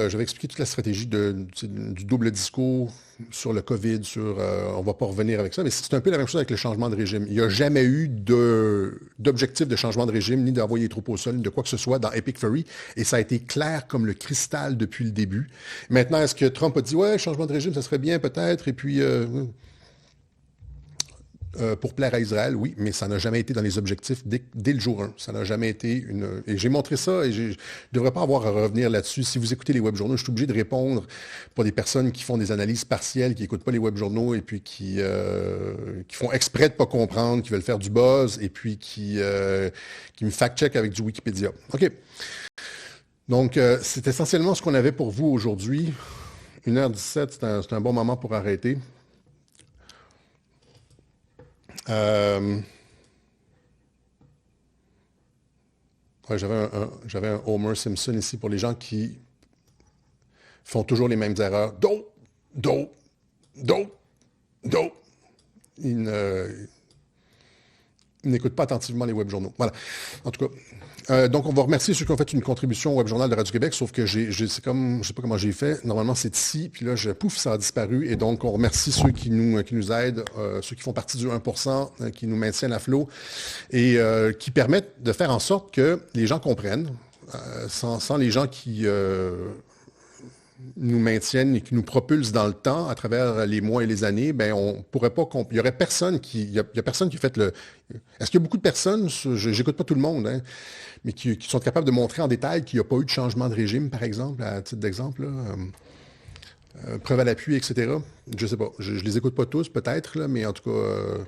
j'avais expliqué toute la stratégie du double discours sur le COVID, on ne va pas revenir avec ça, mais c'est un peu la même chose avec le changement de régime. Il n'y a jamais eu d'objectif de changement de régime, ni d'envoyer les troupes au sol, ni de quoi que ce soit dans Epic Fury, et ça a été clair comme le cristal depuis le début. Maintenant, est-ce que Trump a dit, ouais, changement de régime, ça serait bien peut-être, et puis... pour plaire à Israël, oui, mais ça n'a jamais été dans les objectifs dès le jour 1. Ça n'a jamais été une... Et j'ai montré ça et je ne devrais pas avoir à revenir là-dessus. Si vous écoutez les web-journaux, je suis obligé de répondre pour des personnes qui font des analyses partielles, qui n'écoutent pas les web-journaux et puis qui font exprès de ne pas comprendre, qui veulent faire du buzz et puis qui me fact-check avec du Wikipédia. OK. Donc, c'est essentiellement ce qu'on avait pour vous aujourd'hui. 1h17, c'est un bon moment pour arrêter. Ouais, j'avais un Homer Simpson ici pour les gens qui font toujours les mêmes erreurs. Do. Ils n'écoutent pas attentivement les web-journaux. Voilà. En tout cas, donc on va remercier ceux qui ont fait une contribution au Web-Journal de Radio-Québec, sauf que c'est comme, je ne sais pas comment j'ai fait, normalement c'est ici, puis là, pouf, ça a disparu, et donc on remercie ceux qui nous aident, ceux qui font partie du 1%, qui nous maintiennent à flot, et qui permettent de faire en sorte que les gens comprennent, sans les gens qui nous maintiennent et qui nous propulsent dans le temps à travers les mois et les années, ben on pourrait pas... Il y aurait personne qui... Il y a personne qui fait le... Est-ce qu'il y a beaucoup de personnes, j'écoute pas tout le monde, hein, mais qui sont capables de montrer en détail qu'il n'y a pas eu de changement de régime, par exemple, à titre d'exemple, preuve à l'appui, etc. Je sais pas. Je les écoute pas tous, peut-être, là, mais en tout cas,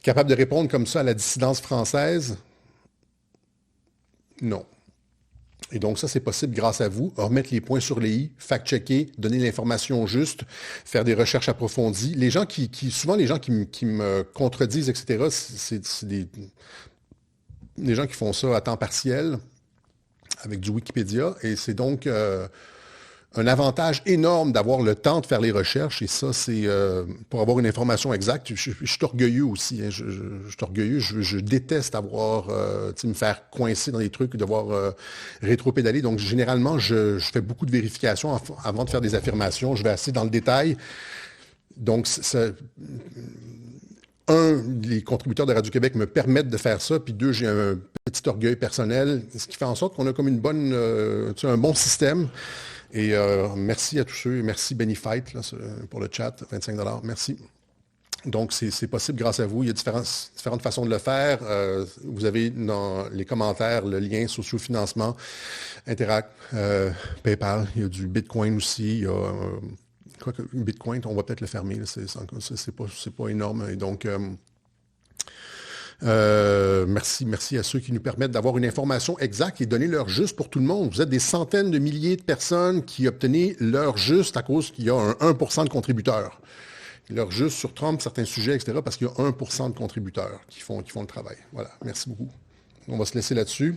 capable de répondre comme ça à la dissidence française, non. Et donc, ça, c'est possible grâce à vous. Remettre les points sur les i, fact-checker, donner l'information juste, faire des recherches approfondies. Les gens souvent, les gens qui me contredisent, etc., c'est des gens qui font ça à temps partiel avec du Wikipédia. Et c'est donc un avantage énorme d'avoir le temps de faire les recherches. Et ça, c'est pour avoir une information exacte. Je suis orgueilleux aussi. Hein. Je suis orgueilleux. Je déteste avoir, me faire coincer dans des trucs, devoir rétro-pédaler. Donc, généralement, je fais beaucoup de vérifications avant de faire des affirmations. Je vais assez dans le détail. Donc, les contributeurs de Radio-Québec me permettent de faire ça, puis deux, j'ai un petit orgueil personnel, ce qui fait en sorte qu'on a comme un bon système. Et merci à tous ceux, merci Bennyfight là, pour le chat, 25 $, merci. Donc, c'est possible grâce à vous. Il y a différentes façons de le faire. Vous avez dans les commentaires le lien socio-financement, Interact, PayPal, il y a du Bitcoin aussi, il y a... Quoique, Bitcoin, on va peut-être le fermer, c'est pas énorme. Et donc, merci à ceux qui nous permettent d'avoir une information exacte et donner l'heure juste pour tout le monde. Vous êtes des centaines de milliers de personnes qui obtenaient l'heure juste à cause qu'il y a un 1% de contributeurs. L'heure juste sur Trump, certains sujets, etc., parce qu'il y a 1% de contributeurs qui font le travail. Voilà, merci beaucoup. On va se laisser là-dessus.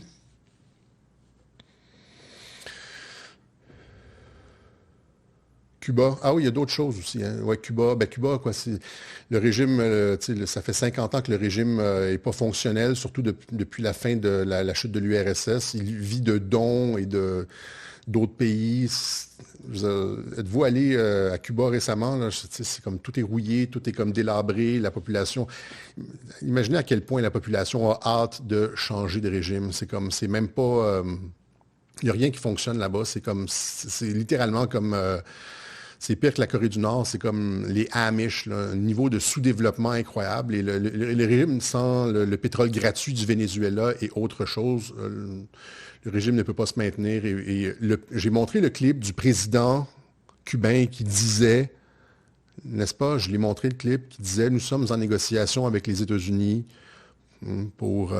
Cuba. Ah oui, il y a d'autres choses aussi. Hein. Ouais, Cuba, quoi, c'est le régime, ça fait 50 ans que le régime n'est pas fonctionnel, surtout depuis la fin de la chute de l'URSS. Il vit de dons et d'autres pays. Êtes-vous allé à Cuba récemment? Là, c'est comme tout est rouillé, tout est comme délabré, la population. Imaginez à quel point la population a hâte de changer de régime. C'est même pas. Il n'y a rien qui fonctionne là-bas. C'est littéralement comme. C'est pire que la Corée du Nord, c'est comme les Amish, là, un niveau de sous-développement incroyable. Et le régime sans le pétrole gratuit du Venezuela et autre chose, le régime ne peut pas se maintenir. J'ai montré le clip du président cubain qui disait, n'est-ce pas, je l'ai montré le clip, qui disait « Nous sommes en négociation avec les États-Unis pour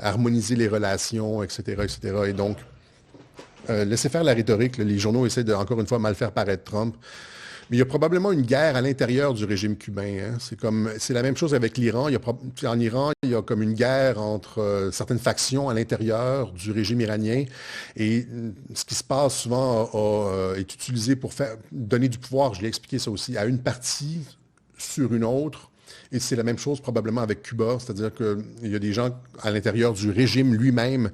harmoniser les relations, etc., etc. » Et donc, laissez faire la rhétorique. Là, les journaux essaient de, encore une fois, mal faire paraître Trump. Mais il y a probablement une guerre à l'intérieur du régime cubain. Hein. C'est la même chose avec l'Iran. En Iran, il y a comme une guerre entre certaines factions à l'intérieur du régime iranien. Et ce qui se passe souvent est utilisé pour donner du pouvoir, je l'ai expliqué ça aussi, à une partie sur une autre. Et c'est la même chose probablement avec Cuba, c'est-à-dire qu'il y a des gens à l'intérieur du régime lui-même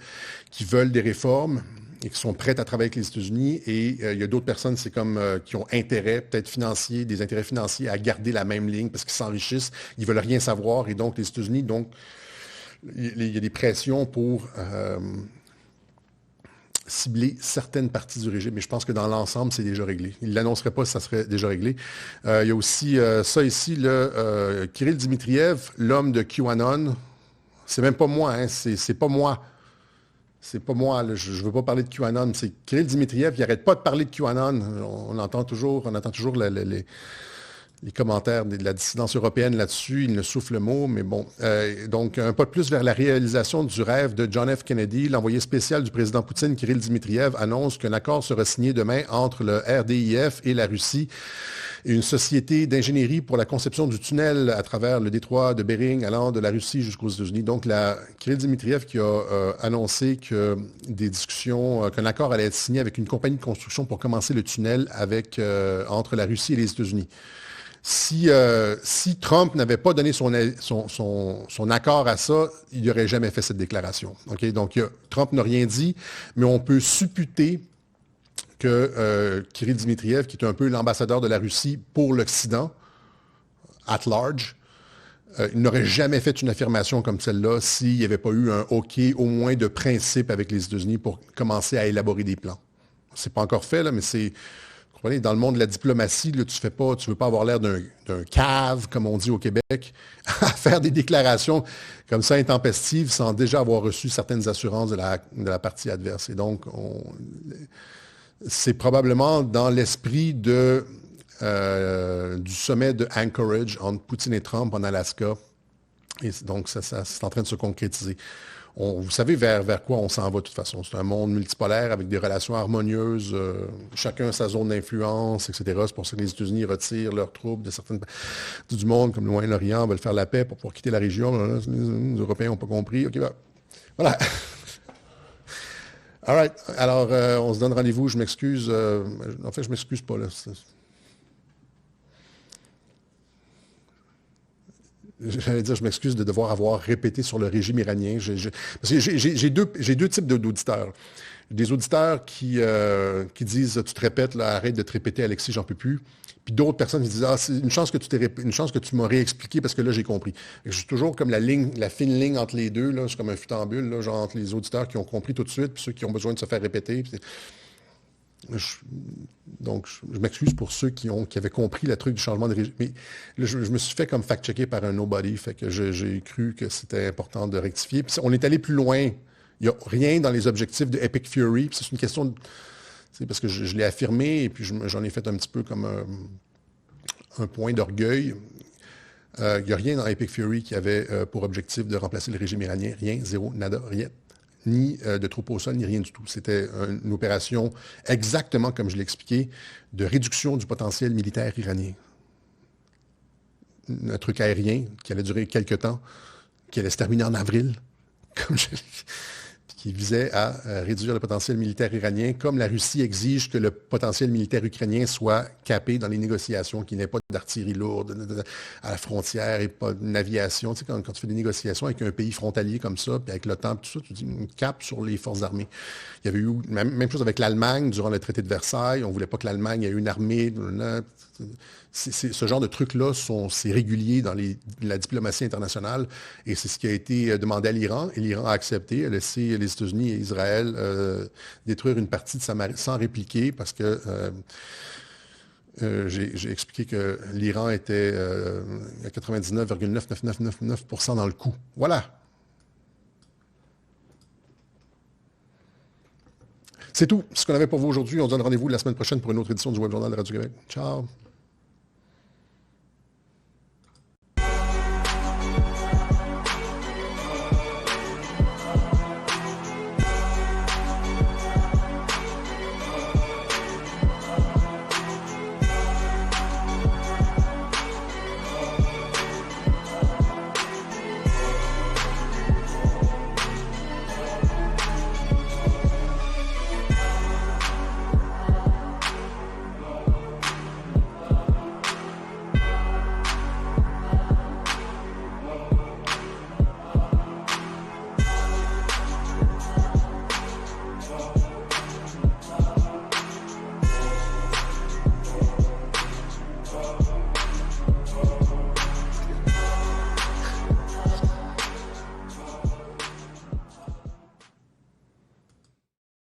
qui veulent des réformes. et qui sont prêtes à travailler avec les États-Unis. Et il y a d'autres personnes, c'est comme qui ont intérêt, peut-être financier, des intérêts financiers à garder la même ligne parce qu'ils s'enrichissent, ils veulent rien savoir. Et donc, les États-Unis, donc, il y a des pressions pour cibler certaines parties du régime, mais je pense que dans l'ensemble, c'est déjà réglé. Il ne l'annoncerait pas si ça serait déjà réglé. Il y a aussi ça ici, Kirill Dmitriev, l'homme de QAnon. C'est même pas moi, hein, c'est pas moi. C'est pas moi, là, je ne veux pas parler de QAnon. C'est Kirill Dmitriev, il n'arrête pas de parler de QAnon. On entend toujours les commentaires de la dissidence européenne là-dessus, il ne souffle le mot, mais bon. Donc, un pas de plus vers la réalisation du rêve de John F. Kennedy, l'envoyé spécial du président Poutine, Kirill Dmitriev, annonce qu'un accord sera signé demain entre le RDIF et la Russie, et une société d'ingénierie pour la conception du tunnel à travers le détroit de Bering allant de la Russie jusqu'aux États-Unis. Donc, Kirill Dmitriev qui a annoncé que des discussions, qu'un accord allait être signé avec une compagnie de construction pour commencer le tunnel entre la Russie et les États-Unis. Si Trump n'avait pas donné son accord à ça, il n'aurait jamais fait cette déclaration. Okay? Donc, Trump n'a rien dit, mais on peut supputer que Kirill Dmitriev, qui est un peu l'ambassadeur de la Russie pour l'Occident, at large, il n'aurait jamais fait une affirmation comme celle-là s'il n'y avait pas eu un OK, au moins de principe avec les États-Unis pour commencer à élaborer des plans. C'est pas encore fait, là, mais c'est... Dans le monde de la diplomatie, là, tu ne veux pas avoir l'air d'un cave, comme on dit au Québec, à faire des déclarations comme ça intempestives sans déjà avoir reçu certaines assurances de la partie adverse. Et donc, c'est probablement dans l'esprit du sommet de Anchorage entre Poutine et Trump en Alaska. Et donc, ça c'est en train de se concrétiser. Vous savez vers quoi on s'en va de toute façon. C'est un monde multipolaire avec des relations harmonieuses, chacun a sa zone d'influence, etc. C'est pour ça que les États-Unis retirent leurs troupes de certaines parties du monde, comme le Moyen-Orient, veulent faire la paix pour pouvoir quitter la région. Les Européens n'ont pas compris. OK, ben, voilà. All right. Alors, on se donne rendez-vous. Je m'excuse. En fait, je m'excuse pas, là. J'allais dire, je m'excuse de devoir avoir répété sur le régime iranien. Parce que j'ai deux types d'auditeurs. Des auditeurs qui disent, tu te répètes, là, arrête de te répéter, Alexis, j'en peux plus. Puis d'autres personnes qui disent, c'est une chance que tu m'as réexpliqué parce que là, j'ai compris. Je suis toujours comme la fine ligne entre les deux, là. Je suis comme un futambule, là, genre entre les auditeurs qui ont compris tout de suite, puis ceux qui ont besoin de se faire répéter. Donc, je m'excuse pour ceux qui avaient compris le truc du changement de régime. Mais là, je me suis fait comme fact-checker par un nobody, fait que j'ai cru que c'était important de rectifier. Puis on est allé plus loin. Il n'y a rien dans les objectifs de Epic Fury. Puis c'est une question de... C'est parce que je l'ai affirmé et puis j'en ai fait un petit peu comme un point d'orgueil. Il n'y a rien dans Epic Fury qui avait pour objectif de remplacer le régime iranien. Rien, zéro, nada, rien. Ni de troupes au sol, ni rien du tout. C'était une opération exactement comme je l'ai expliqué, de réduction du potentiel militaire iranien. Un truc aérien qui allait durer quelques temps, qui allait se terminer en avril, qui visait à réduire le potentiel militaire iranien, comme la Russie exige que le potentiel militaire ukrainien soit capé dans les négociations, qu'il n'y ait pas d'artillerie lourde à la frontière et pas d'aviation. Tu sais, quand tu fais des négociations avec un pays frontalier comme ça, puis avec l'OTAN, tout ça, tu dis une cape sur les forces armées. Il y avait eu même chose avec l'Allemagne durant le traité de Versailles. On ne voulait pas que l'Allemagne ait une armée. Ce genre de trucs-là, c'est régulier dans la diplomatie internationale et c'est ce qui a été demandé à l'Iran. Et l'Iran a accepté, a laissé les États-Unis et Israël détruire une partie de sa marine sans répliquer parce que j'ai expliqué que l'Iran était à 99,9999% dans le coup. Voilà. C'est tout ce qu'on avait pour vous aujourd'hui. On se donne rendez-vous la semaine prochaine pour une autre édition du Web Journal de Radio-Québec. Ciao.